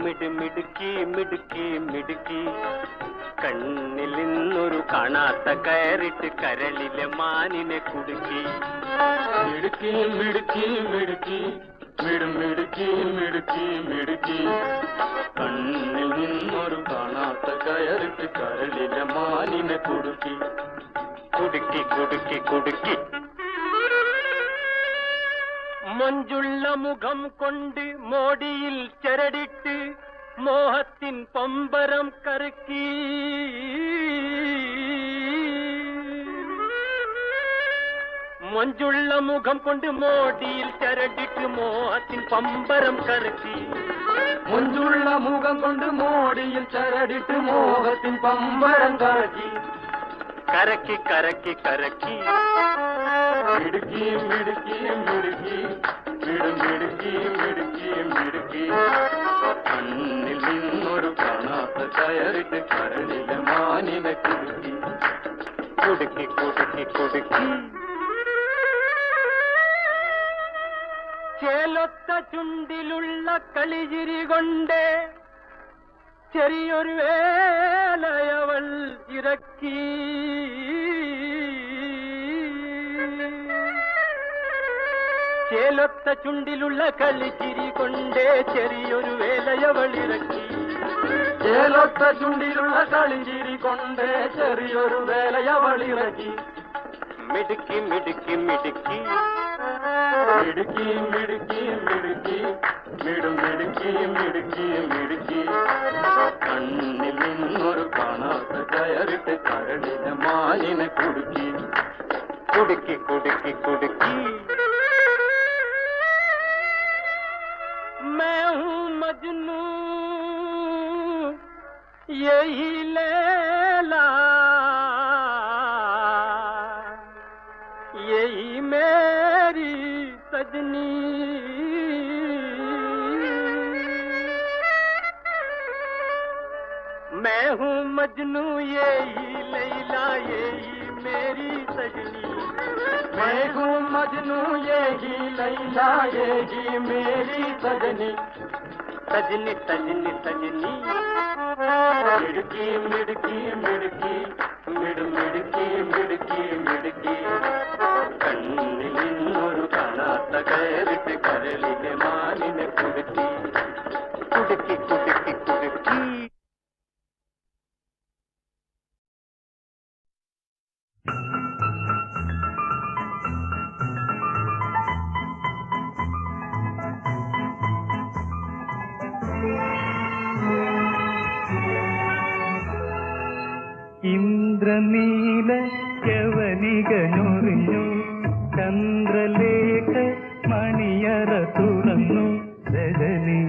മിടുക്കി മിടുക്കി മിടുക്കി കണ്ണിൽ നിന്നൊരു കാണാത്ത കയറിട്ട് കരളിലെ മാനിനെ കുടുക്കി മിടുക്കി മിടുക്കി മിടുക്കി മിടുക്കി മിടുക്കി മിടുക്കി കണ്ണിൽ നിന്നൊരു കാണാത്ത കയറിട്ട് കരളിലെ മാനിനെ കുടുക്കി കുടുക്കി കുടുക്കി കുടുക്കി മഞ്ചുള്ള മുഖം കൊണ്ട് മോടിയിൽ ചരടിട്ട് മോഹത്തിൻ പമ്പരം കറക്കി മഞ്ചുള്ള മുഖം കൊണ്ട് മോടിയിൽ ചരടിട്ട് മോഹത്തിൻ പമ്പരം കറക്കി മഞ്ചുള്ള മുഖം കൊണ്ട് മോടിയിൽ ചരടിട്ട് മോഹത്തിൻ പമ്പരം കറക്കി കരക്കി കരക്കി കരക്കി മിടുക്കി മിടുക്കി മിടുക്കി മിടുക്കി മിടുക്കി മിടുക്കി കണ്ണിൽ നിന്നൊരു കാണാത്ത കയറിട്ട് കരളിലെ മാനിനെ കുടുക്കി കുടുക്കി കുടുക്കി കുടുക്കി ചേലൊത്ത ചുണ്ടിലുള്ള കളിചിരി കൊണ്ട് ചെറിയൊരു വേലയവൾ ഇറക്കി ചേലൊത്ത ചുണ്ടിലുള്ള കളിച്ചിരി കൊണ്ട് ചെറിയൊരു വേലയവൾ ഇറക്കി ചേലൊത്ത ചുണ്ടിലുള്ള കളിച്ചിരി കൊണ്ട് ചെറിയൊരു വേലയവൾ ഇറക്കി മിടുക്കി മിടുക്കി മിടുക്കി മിടുക്കി മിടുക്കി മിടുക്കി മിടുക്കി മിടുക്കി മിടുക്കി കണ്ണിൽ നിന്നൊരു കാണാത്ത കയറിട്ട് കരളിലെ മാനിനെ കുടുക്കി കുടുക്കി കുടുക്കി കുടുക്കി मैं हूँ मजनू यही लैला यही मेरी सजनी मैं हूँ मजनू यही लैला यही मेरी सजनी मैं हूँ मजनू यही लैला यही मेरी सजनी सजनी सजनी सजनी मिड़की मिड़की मिड़की मिड़की मिड़की मिड़की കണ്ണിൽ നിന്നൊരു കാണാത്ത കയറിട്ട് കരളിലെ മാനിനെ കുടുക്കി കുടുക്കി കുടുക്കി കുടുക്കി ഇന്ദ്രനീല യവനികനൊറിഞ്ഞു ചന്ദ്രലേഖ മണിയറ തുറന്നു രജനി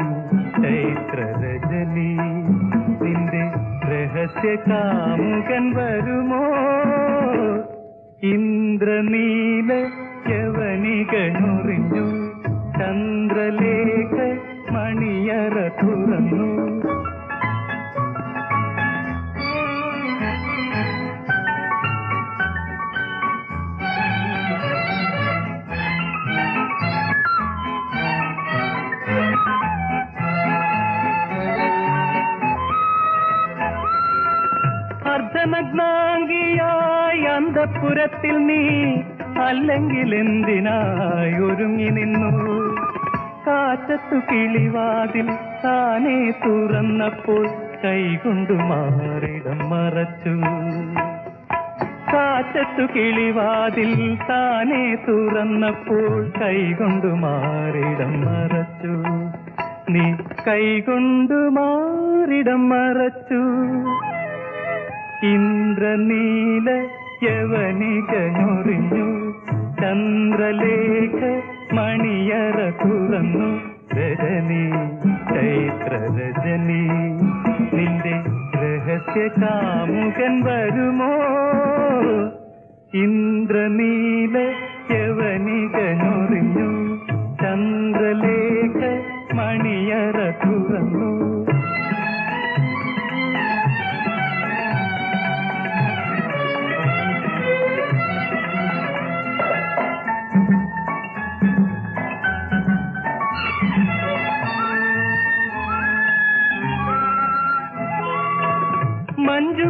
ചൈത്ര രജനി നിന്റെ രഹസ്യ കാമുകൻ വരുമോ ഇന്ദ്രനീല യവനികനൊറിഞ്ഞു ചന്ദ്രലേഖ മണിയറ തുറന്നു അർദ്ധനഗ്നാംഗിയായി അന്തഃപുരത്തിൽ നീ അല്ലെങ്കിൽ എന്തിനായി ഒരുങ്ങി നിന്നു കാറ്റത്തു കിളിവാതിൽ താനേ തുറന്നപ്പോൾ കൈകൊണ്ടു മാറിടം മറച്ചു കാറ്റത്തു കിളിവാതിൽ താനേ തുറന്നപ്പോൾ കൈകൊണ്ടു മാറിടം മറച്ചു നീ കൈകൊണ്ടു മാറിടം മറച്ചു ഇന്ദ്രനീല യവനികനൊറിഞ്ഞു ചന്ദ്രലേഖ മണിയറ തുറന്നു രജനി ചൈത്ര രജനി നിന്റെ രഹസ്യ കാമുകൻ വരുമോ ഇന്ദ്രനീല യവനികനൊറിഞ്ഞു ചന്ദ്രലേഖ മണിയറ തുറന്നു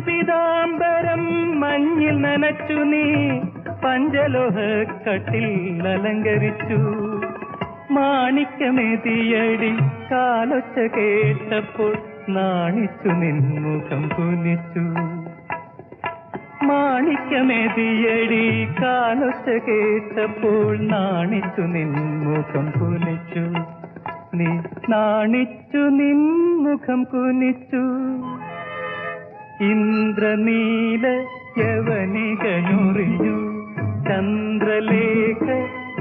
പീതാംബരം മഞ്ഞിൽ നനച്ചു നീ പഞ്ചലോഹ കട്ടിൽ അലങ്കരിച്ചു. മാണിക്യമേതിയടി കാലൊച്ച കേട്ടപ്പോൾ നാണിച്ചു നിൻമുഖം കുനിച്ചു. മാണിക്യമേതിയടി കാലൊച്ച കേട്ടപ്പോൾ നാണിച്ചു നിൻമുഖം കുനിച്ചു. നീ നാണിച്ചു നിൻമുഖം കുനിച്ചു. ഇന്ദ്രനീല യവനികനുറിഞ്ഞു. ചന്ദ്രലേഖ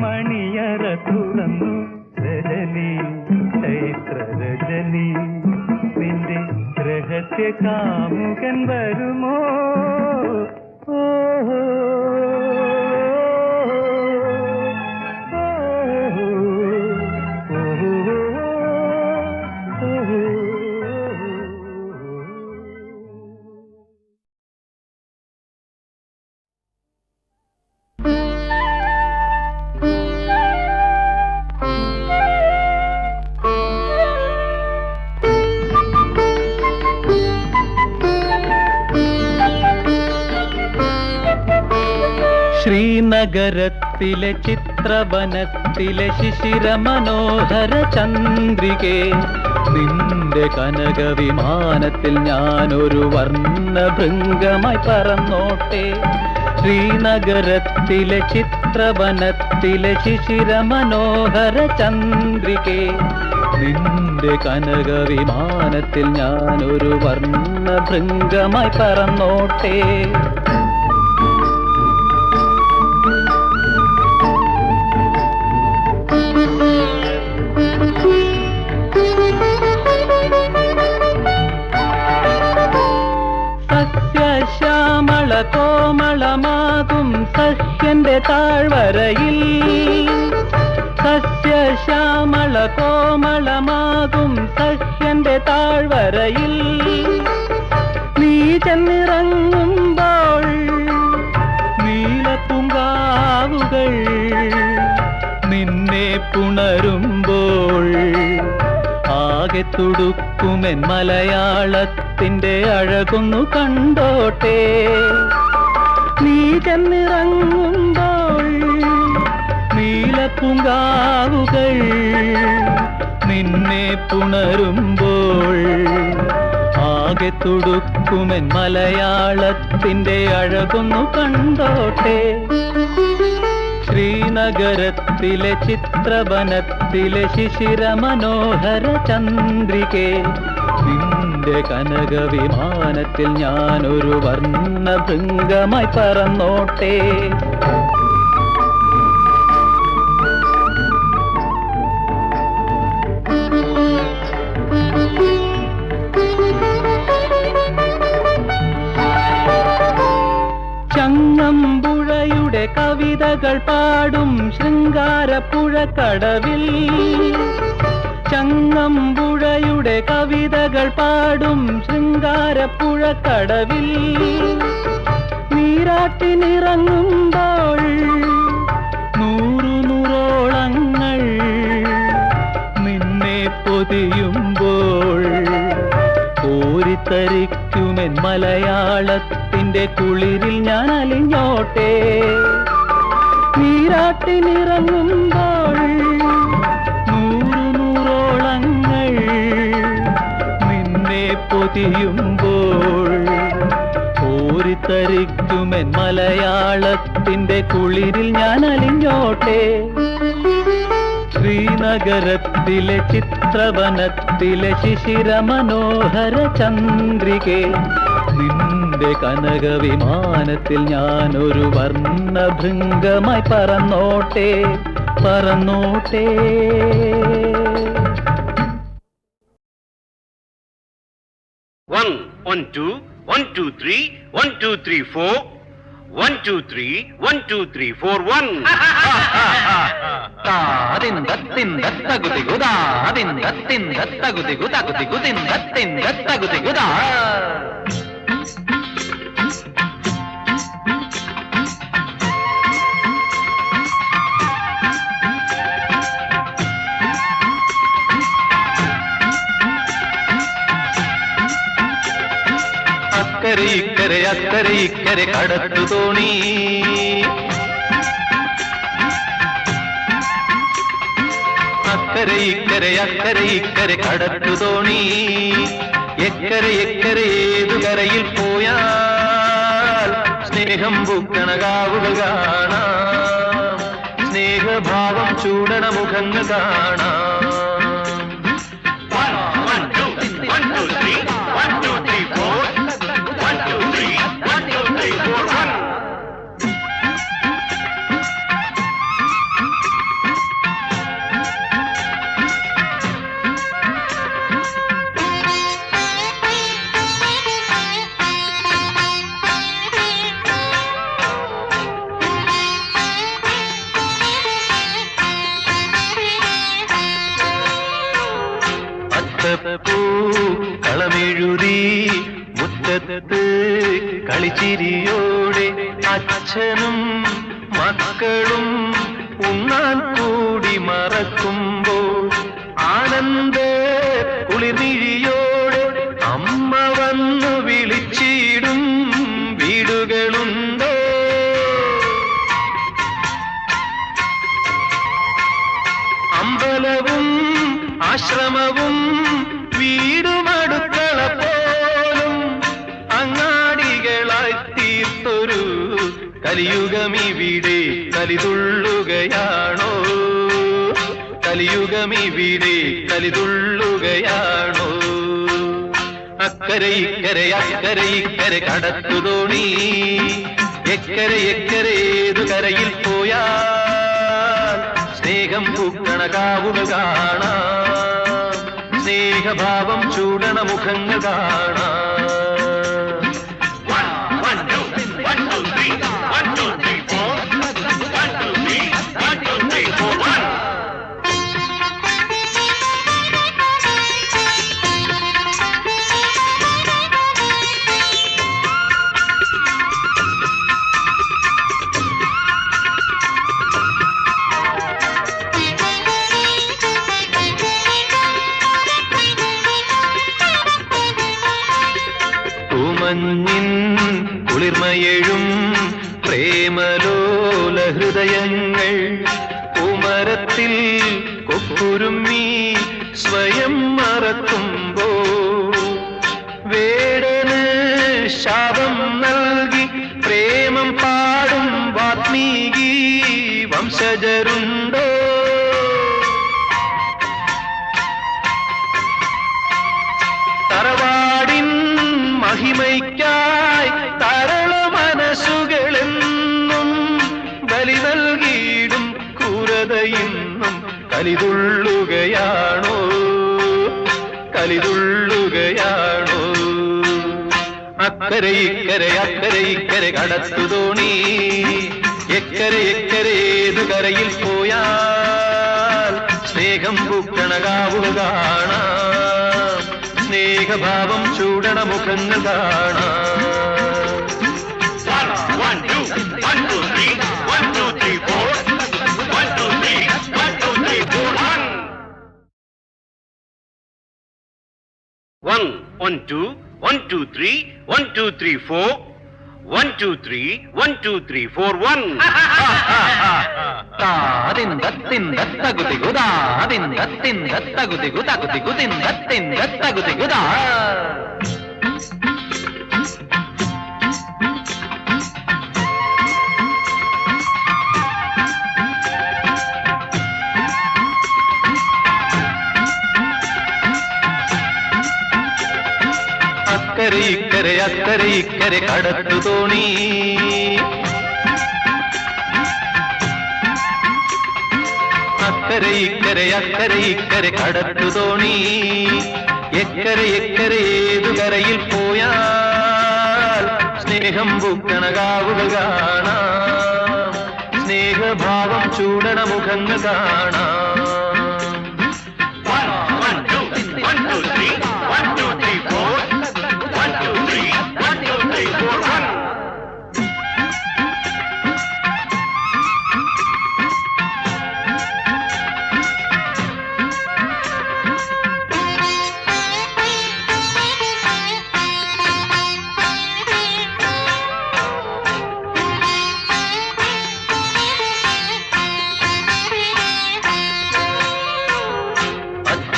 മണിയറ തുറന്നു. രജനി ചൈത്ര രജനി നിന്റെ രഹസ്യ കാമുകൻ വരുമോ? ഓഹോ ശ്രീനഗരത്തിലെ ചിത്രവനത്തിലെ ശിശിര മനോഹര ചന്ദ്രികേ, നിന്റെ കനക വിമാനത്തിൽ ഞാനൊരു വർണ്ണഭൃംഗമായി പറന്നോട്ടെ. ശ്രീനഗരത്തിലെ ചിത്രവനത്തിലെ ശിശിര മനോഹര ചന്ദ്രികേ, നിന്റെ കനക വിമാനത്തിൽ ഞാനൊരു വർണ്ണഭൃംഗമായി പറന്നോട്ടെ. സസ്യശ്യാമള കോമളമാകും സഹ്യന്റെ താഴ്വരയിൽ, സസ്യശ്യാമള കോമളമാകും സഹ്യന്റെ താഴ്വരയിൽ നീ ചെന്നിറങ്ങുമ്പോൾ നീലപ്പൂങ്കാവുകൾ നിന്നെ പുണരുമ്പോൾ ആകെ തുടുക്കുമെൻ മലയാളത്തിന്റെ അഴകൊന്നു കണ്ടോട്ടെ. നീ ചെന്നിറങ്ങുമ്പോൾ നീലപ്പൂങ്കാവുകൾ നിന്നെ പുണരുമ്പോൾ ആകെ തുടുക്കുമെൻ മലയാളത്തിന്റെ അഴകൊന്നു കണ്ടോട്ടെ. ശ്രീനഗരത്തിലെ ചിത്രവനത്തിലെ ശിശിര മനോഹര ചന്ദ്രികേ, നിന്റെ കനക വിമാനത്തിൽ ഞാനൊരു വർണ്ണഭൃംഗമായി പറന്നോട്ടെ. ചങ്ങമ്പുഴയുടെ കവിതകൾ പാടും ശൃംഗാരപ്പുഴക്കടവിൽ, ചങ്ങമ്പുഴയുടെ കവിതകൾ പാടും ശൃംഗാരപ്പുഴക്കടവിൽ നീരാട്ടിനിറങ്ങുമ്പോൾ നൂറു നൂറോളങ്ങൾ നിന്നെ പൊതിയുമ്പോൾ കോരിത്തരിക്കുമെൻ മലയാളത്തിന്റെ കുളിരിൽ ഞാൻ അലിഞ്ഞോട്ടെ. നീരാട്ടിനിറങ്ങുമ്പോൾ നൂറു നൂറോളങ്ങൾ നിന്നെ പൊതിയുമ്പോൾ കോരിത്തരിക്കുമെൻ മലയാളത്തിന്റെ കുളിരിൽ ഞാൻ അലിഞ്ഞോട്ടെ. ശ്രീനഗരത്തിലെ ചിത്രവനത്തിലെ ശിശിര മനോഹര ചന്ദ്രികേ, നിന്റെ കനക വിമാനത്തിൽ ഞാനൊരു വർണ്ണഭൃംഗമായി പറന്നോട്ടെ, പറന്നോട്ടെ. One, 1, 2, 1, 2, 3, 1, 2, 3, 4, 1, 2, 3, 1, 2, 3, 4, 1. അക്കരെ അക്കരെ ഇക്കരെ കടത്തു തോണി. അക്കരെ ഇക്കരെ കടത്തു തോണി. എക്കരെ ഏതു കരയിൽ പോയാൽ സ്നേഹം പൂക്കണ കാവുകൾ കാണാം. സ്നേഹഭാവം ചൂടണ മുഖങ്ങൾ കാണാം. കളമെഴുതി മുറ്റത്ത് കളിച്ചിരിയോടെ അച്ഛനും മക്കളും ഉണ്ണാൻ കൂടി മറക്കുമ്പോൾ ആനന്ദ കുളിർമിഴിയോടെ അമ്മ വന്നു വിളിച്ചിടും വീടുകളുണ്ടോ? അമ്പലവും ആശ്രമവും വീടുമടുക്കള പോലും അങ്ങാടികളായി തീർത്തൊരു കലിയുഗമിവിടെ കലിതുള്ളുകയാണോ? കലിയുഗമിവിടെ കലിതുള്ളുകയാണോ? അക്കരെ ഇക്കരെ കടത്തു തോണി. എക്കരെ ഏതു കരയിൽ പോയാൽ സ്നേഹം പൂക്കണ കാവുകൾ കാണാം. സ്നേഹഭാവം ചൂടണ മുഖങ്ങൾ കാണാം. മഞ്ഞിൻ കുളിർമയെഴും പ്രേമലോല ഹൃദയങ്ങൾ പൂമരത്തിൽ കൊക്കുരുമ്മി സ്വയം മറക്കുമ്പോ വേടന് ശാപം നൽകി പ്രേമം പാടും വാത്മീകി വംശജരുണ്ടോ? തറവാടിൻ മഹിമയ്ക്കായി തരള മനസ്സുകളെന്നും ബലി നൽകിയിടും ക്രൂരതയെന്നും കലിതുള്ളുകയാണോ? കലിതുള്ളുകയാണോ? അക്കരെ ഇക്കരെ കടത്തു തോണി. എക്കരെ ഏതു കരയിൽ പോയാൽ സ്നേഹം പൂക്കണ കാവുകൾ കാണാം. സ്നേഹഭാവം ചൂടണ മുഖങ്ങൾ കാണാം. 1 2 1 2 3 1 2 3 4 1 2 3 1 2 3 4 1 1 2 1 2 3 1 2 3 4 1 2 3 1 2 3 4 1 തകുതികുതാ അക്കരെ ഇക്കരെ കടത്തു തോണി. അക്കരെ ഇക്കരെ കടത്തു തോണി. എക്കരെ ഏതു കരയിൽ പോയാൽ സ്നേഹം പൂക്കണ കാവുകൾ കാണാം. സ്നേഹഭാവം ചൂടണ മുഖങ്ങൾ കാണാം. 1 2 1 2 3 1 2 3 4 1 2 3 1 2 3 4 1 1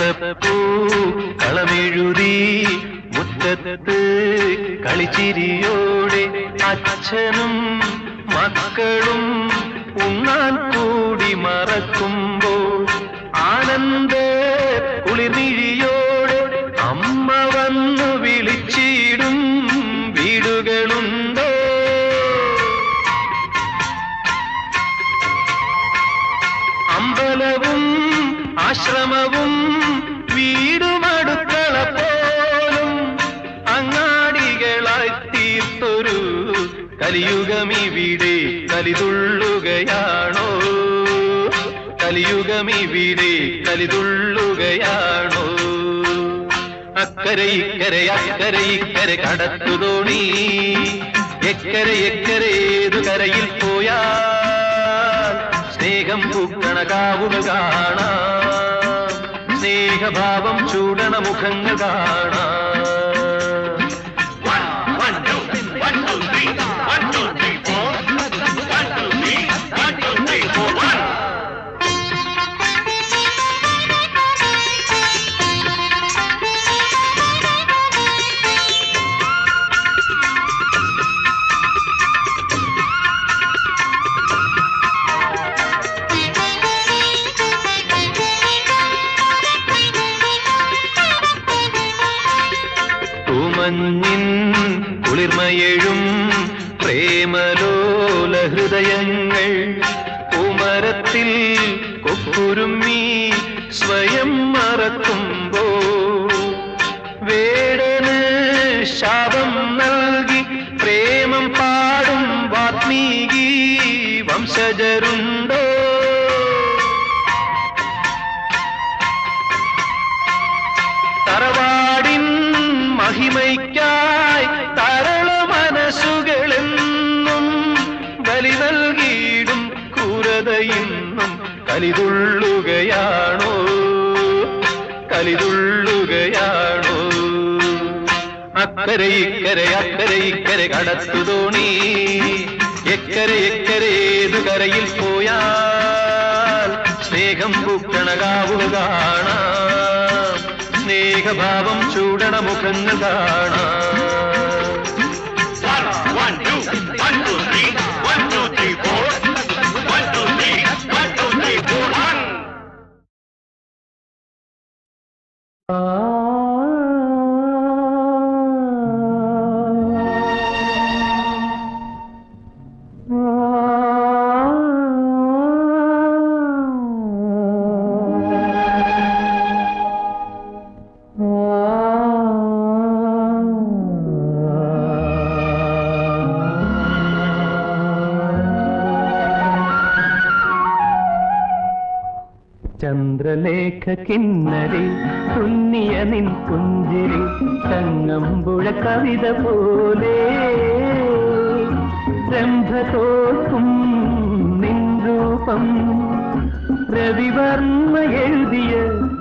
അത്തപ്പൂ കളമെഴുതി മുറ്റത്ത് കളിച്ചിരിയോടെ അച്ഛനും മക്കളും ഉണ്ണാൻ കൂടി മറക്കുമ്പോൾ ആനന്ദ കുളിർമിഴിയോടെ അമ്മ വന്നു വിളിച്ചിടും വീടുകളുണ്ടോ? അമ്പലവും ആശ്രമവും വീടുമടുക്കള പോലും അങ്ങാടികളായി തീർത്തൊരു കലിയുഗമിവിടെ കലിതുള്ളുകയാണോ? കലിയുഗമിവിടെ കലിതുള്ളുകയാണോ? അക്കരെ ഇക്കരെ അക്കരെ ഇക്കരെ കടത്തുതോണി എക്കരെ എക്കരെ ഏതു കരയിൽ പോയാൽ സ്നേഹം പൂക്കണ കാവുകൾ കാണാം, സ്നേഹഭാവം ചൂടണ മുഖങ്ങൾ കാണാം. മഞ്ഞിൻ കുളിർമയെഴും പ്രേമലോല ഹൃദയങ്ങൾ പൂമരത്തിൽ കൊക്കുരുമ്മി സ്വയം മറക്കുമ്പോ വേടന് ശാപം നൽകി പ്രേമം പാടും വാത്മീകി വംശജരുണ്ടോ? തറവാടിൻ മഹിമയ്ക്കായി തരള മനസ്സുകളെന്നും ബലി നൽകിയിടും ക്രൂരതയിന്നും കലിതുള്ളുകയാണോ? കലിതുള്ളുകയാണോ? അക്കരെ ഇക്കരെ അക്കരെ ഇക്കരെ കടത്തുതോണി എക്കരെ എക്കരെ ഏതു കരയിൽ പോയാൽ സ്നേഹം പൂക്കണ കാവുകൾ കാണാം, സ്നേഹഭാവം ചൂടണ മുഖങ്ങൾ കാണാം. ചന്ദ്രലേഖ കിന്നരി തുന്നിയ നിൻ പുഞ്ചിരി തങ്ങമ്പുഴ കവിത പോലെ രംഭ തോൽക്കും നിൻ രൂപം രവിവർമ്മ എഴുതിയ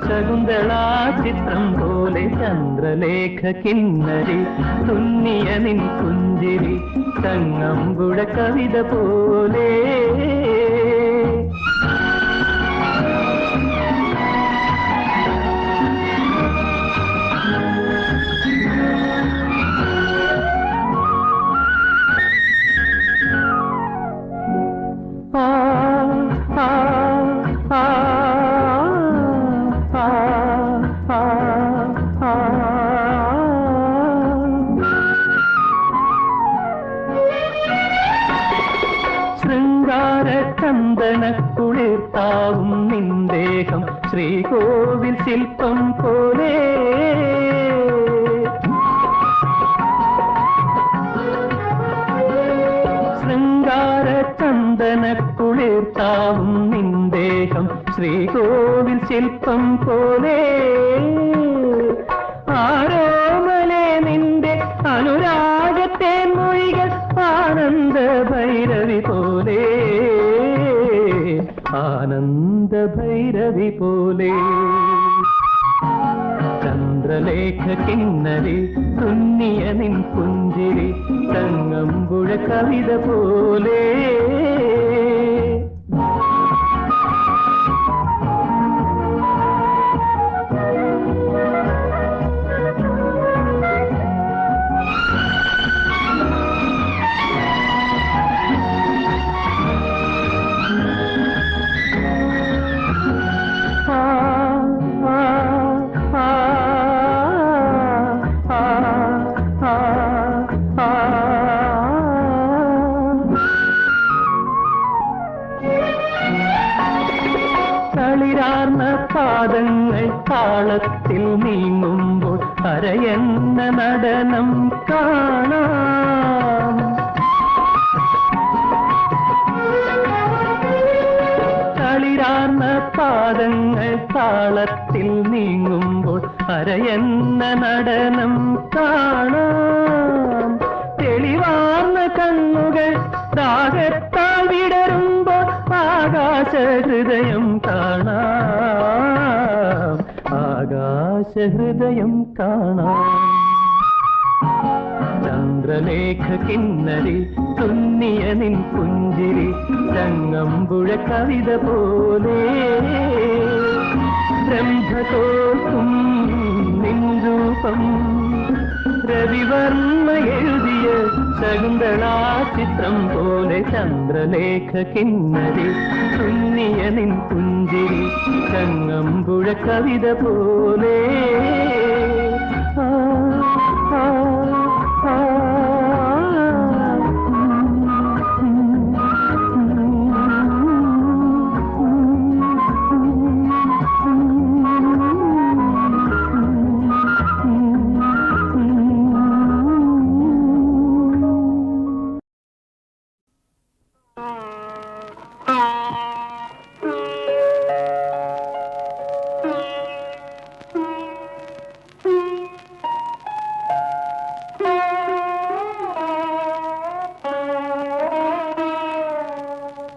ശകുന്തളാ ചിത്രം പോലെ ചന്ദ്രലേഖ കിന്നരി തുന്നിയ നിൻ പുഞ്ചിരി തങ്ങമ്പുഴ കവിത പോലെ. ചന്ദനക്കുളിർത്താവും നിന്ദേഹം ശ്രീകോവിൽ ശില്പം പോലെ ശൃംഗാര ചന്ദനക്കുളിർത്താവും നിന്ദേഹം ശ്രീകോവിൽ ശില്പം പോലെ ആരോമലെ നിന്റെ അനുരാഗത്തെ മൊഴികൾ ആനന്ദ ഭൈരവി പോലെ ആനന്ദ ഭൈരവി പോലെ. ചന്ദ്രലേഖ കിന്നരി തുന്നിയ നിൻ പുഞ്ചിരി തങ്ങമ്പുഴ കവിത പോലെ. തളിരാർന്ന പാദങ്ങൾ താളത്തിൽ നീങ്ങുമ്പോൾ അരയെന്ന നടനം കാണാം. തളിരാർന്ന പാദങ്ങൾ താളത്തിൽ നീങ്ങുമ്പോൾ അരയെന്ന നടനം കാണാം. തെളിവാർന്ന കണ്ണുകൾ ദാഹത്താൽ വിടരുമ്പോൾ ആകാശഹൃദയം കാണാം. ആകാശഹൃദയം കാണാം. ചന്ദ്രലേഖ കിന്നരി തുന്നിയ നിൻ പുഞ്ചിരി ചങ്ങമ്പുഴ കവിത പോലെ ബ്രഹ്മതോൽക്കും നിൻ രൂപം രവിവർമ്മ എഴുതിയ ശകുന്തളാ ചിത്രം പോലെ. ചന്ദ്രലേഖ കിന്നരി തുന്നിയ നിൻ പുഞ്ചിരി ചങ്ങമ്പുഴ കവിത പോലെ. ആ ആ ആ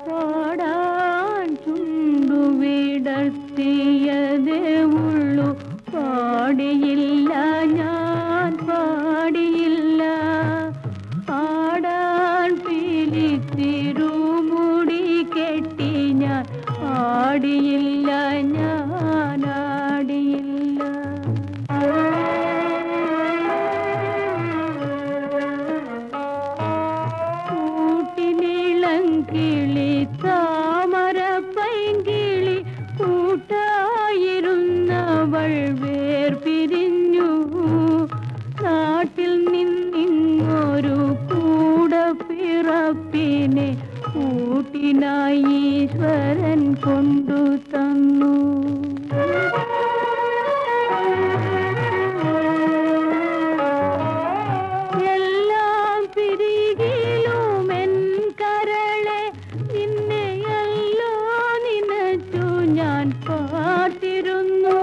പാടാൻ ചുണ്ടുവിടർത്തിയതേ ഉള്ളു, പാടിയില്ല ഞാൻ പാടിയില്ല. ആടാൻ പിലിത്തിരുമുടി കെട്ടി ഞാൻ ആടിയില്ല, ഞാൻ ആടിയില്ല. കൂട്ടിനിളങ്കിളി താമര പൈങ്കിളി കൂട്ടായിരുന്നവൾ വേർപിരിഞ്ഞു. നാട്ടിൽ നിന്നിങ്ങൊരു കൂടപ്പിറപ്പിനെ കൂട്ടിനായി ഈശ്വരൻ കൊണ്ടു തന്നു. എല്ലാം പിരികിലും എൻ കരളെ നിന്നെയല്ലോ നിനച്ചു ഞാൻ പാർത്തിരുന്നു.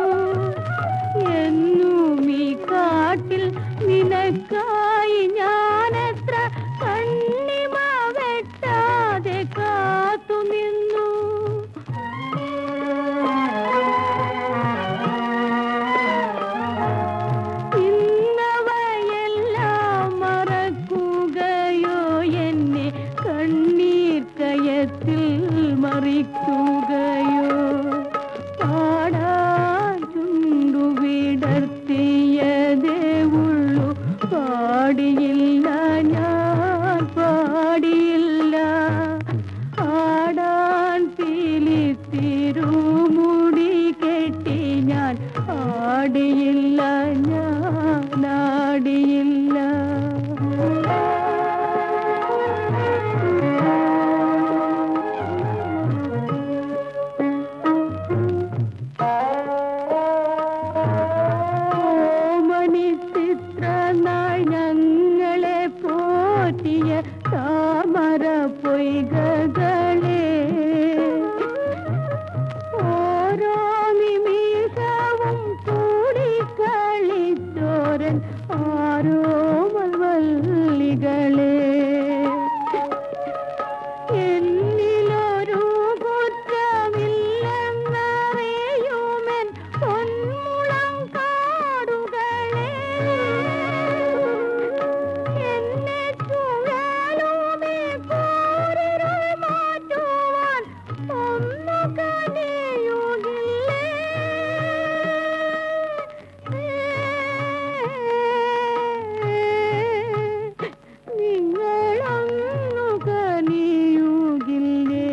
എന്നും ഈ കാട്ടിൽ നിനക്കായി ഞാനെത്ര കണ്ണിമ വെട്ടാതെ കാത്തുനിന്നു. ഇന്നവയെല്ലാം മറക്കുകയോ എന്നെ കണ്ണീർ കയത്തിൽ മറിക്കുകയോ. പാടാൻ ചുണ്ടുവിടർത്തിയതേ ഉള്ളു, പാടിയില്ല ഞാൻ പാടിയില്ല. ആടാൻ പിലിത്തിരുമുടി കെട്ടി ഞാൻ ആടിയില്ല, ഞാൻ ആടിയില്ല. ഓമനി ചിത്രനാൾ ഞങ്ങളെ പോറ്റിയ താമര പൊയ്കകളെ ഓരോ നിമിഷവും കൂടിക്കളിച്ചോരൻ ആരോമൽ വല്ലികളെ. എന്നിലൊരു കുറ്റമില്ലെന്നറിയുമെൻ പൊന്മുളം കാടുകളെ. എന്നെ ചുഴലുമേ കൂരിരുൾ മാറ്റുവാൻ ഒന്നു കനിയുകില്ലേ. നിങ്ങളൊന്നു കനിയുകില്ലേ.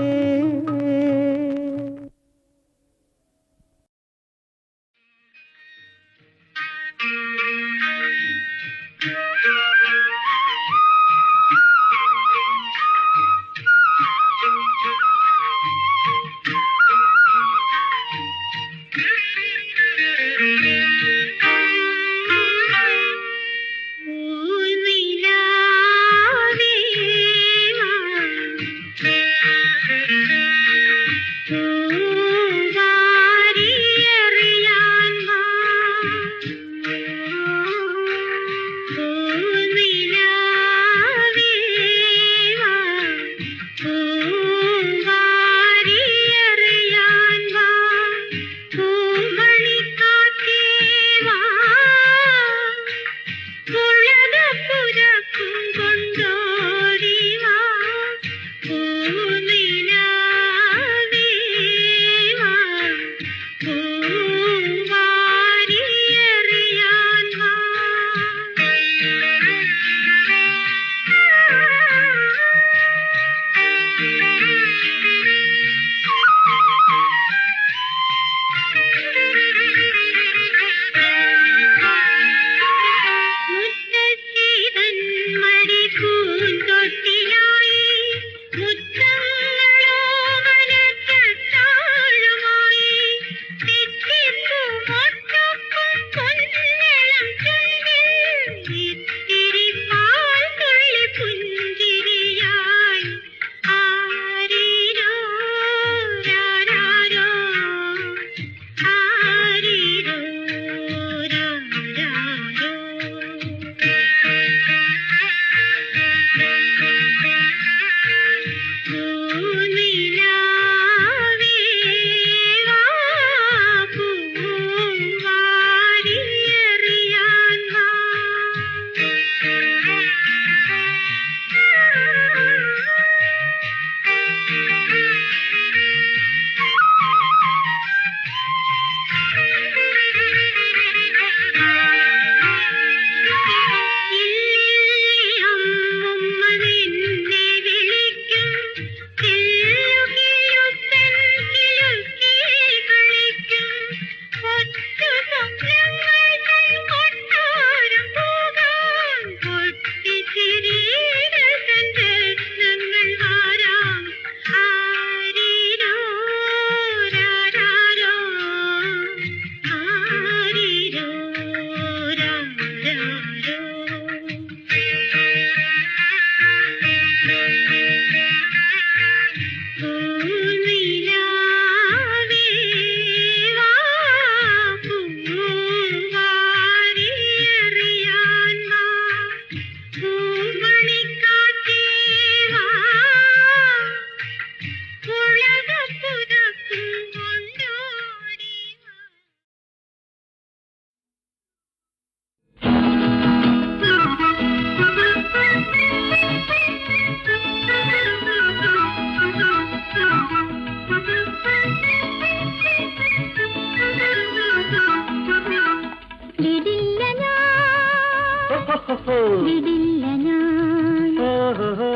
വിടില്ല ഞാൻ ഓഹോ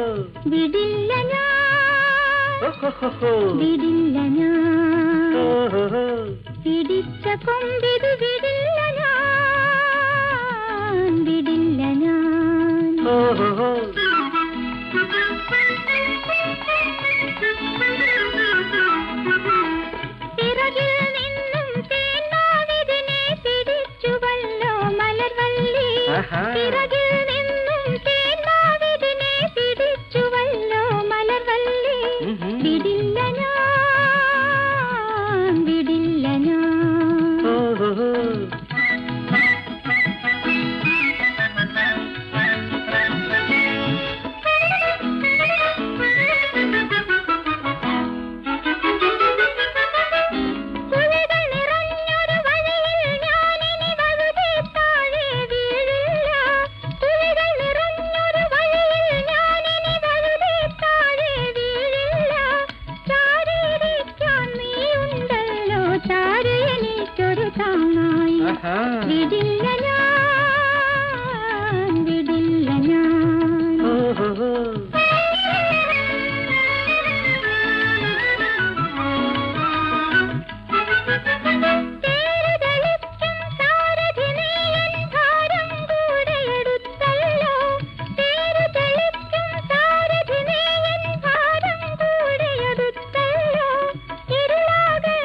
വിടില്ല ഞാൻ ഓഹോ വിടില്ല ഞാൻ ഓഹോ പിടിച്ച കൊമ്പിത് വിടില്ല ഞാൻ വിടില്ല ഞാൻ ഓഹോ പിറകിൽ നിന്നും തേനാവിതിനെ പിടിച്ചുവല്ലോ മലർവള്ളി പിറകിൽ നിന്നും തേനാവിതിനെ പിടിച്ചുവല്ലോ മലർവള്ളി വിടില്ല ഞാൻ വിടില്ല ഞാൻ ഓഹോ പുഴകൾ നിറഞ്ഞൊരു വഴിയിൽ ഞാനിനി വഴുതി താഴെ വീഴില്ല പുഴകൾ നിറഞ്ഞൊരു വഴിയിൽ ഞാനിനി വഴുതി താഴെ വീഴില്ല ചാരിയിരിക്കാൻ നീയുണ്ടല്ലോ ചാരി എനിക്കൊരു താങ്ങായി വിടില്ല ഞാൻ വിടില്ല ഞാൻ ഓഹോ തേരുതെളിക്കും സാരഥി നീയൻ ഭാരം കൂടെയെടുത്തല്ലോ തേരുതെളിക്കും സാരഥി നീയൻ ഭാരം കൂടെയെടുത്തല്ലോ ഇരുളാകട്ടെ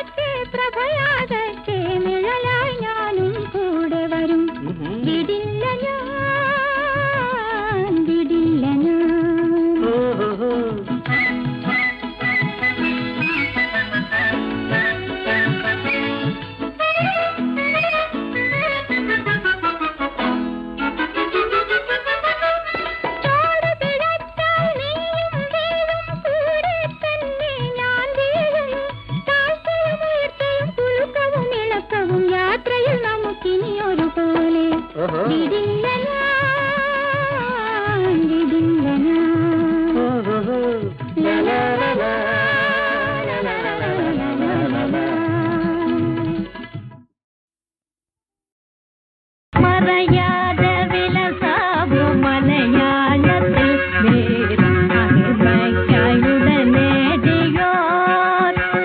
പ്രഭയാകട്ടെ നിഴലായി ഞാനും കൂടെ വരും വിടില്ല ഞാൻ വിടില്ല ഞാൻ ഓഹോ ചോട് പിഴച്ചാൽ നീയും വീഴും കൂടെ തന്നെ ഞാൻ വീഴും താഴ്ചയും ഉയർച്ചയും കുലുക്കവും ഇളക്കവും യാത്രയിൽ നമുക്കിനി ഒരുപോലെ വിടില്ല ഞാൻ വിടില്ല ഞാൻ ഓഹോ മറയാതെ വിലസാവു മലയാളത്തിൽ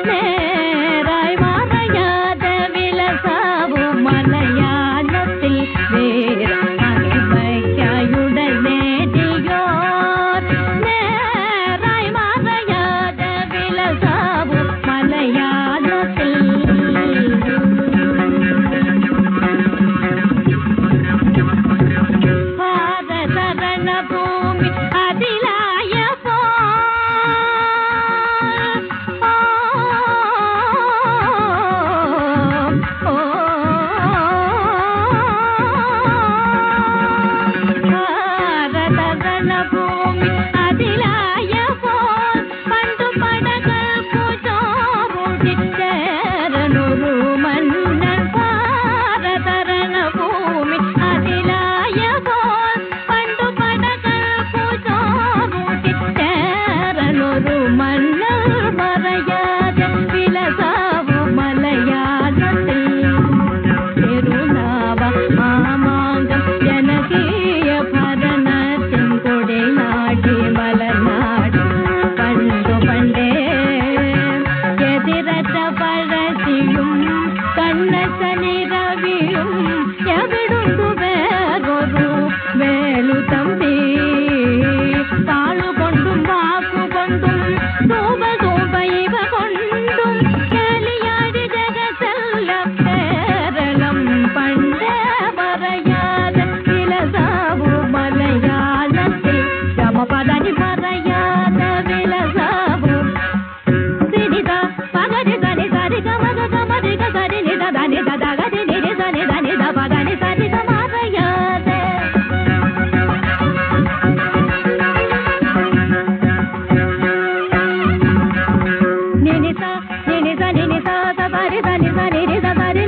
നേരായി മറയാതെ വിലസാവു മലയാളത്തിൽ നേരായി മറയാതെ വിലസാവു മലയാളത്തിൽ ഭാരതരണ ഭൂമി അതിലായ ഭാരതരണ ഭൂമി അതിലായ പണ്ടു പടകൾക്കു ചോറുടി ചേരനൊരു മന്നൻ ഭാരതരണ ഭൂമി അതിലായ പണ്ടു പടകൾക്കു ചോറുടി ചേരനൊരു മന്നൻ പറയാതെ വിലസാവു മലയാളത്തിൽ തിരുനാവ മാമാങ്കം ജനകീയ ഭരണത്തിൻ കൊടിനാടി മലനാടി പണ്ടു പണ്ടേ എതിരറ്റ പഴച്ചിയും കണ്ണച്ചനിരവിയും എവിടുണ്ടു വേറൊരു വേലു തമ്പി താളുകൊണ്ടും വാക്കുകൊണ്ടും ധൂപ ഇവ കൊണ്ടും കേളിയാടി ജഗത്തെല്ലാം കേരളം പണ്ടേ പറയാതെ വിലസാവു മലയാളത്തിൽ സമപദനി പറയാതെ വിലസാവു സിനിത പഗരി സനി സരി ഗമ ഗമരി ഗരി നിത ധനി ദ ഗരി നിരി സനി ധനി ദ പദനി സരി ഗ പറയാതെ നിനിത നിനിത നിനിത സ സരി സനി സനി രി സ സരി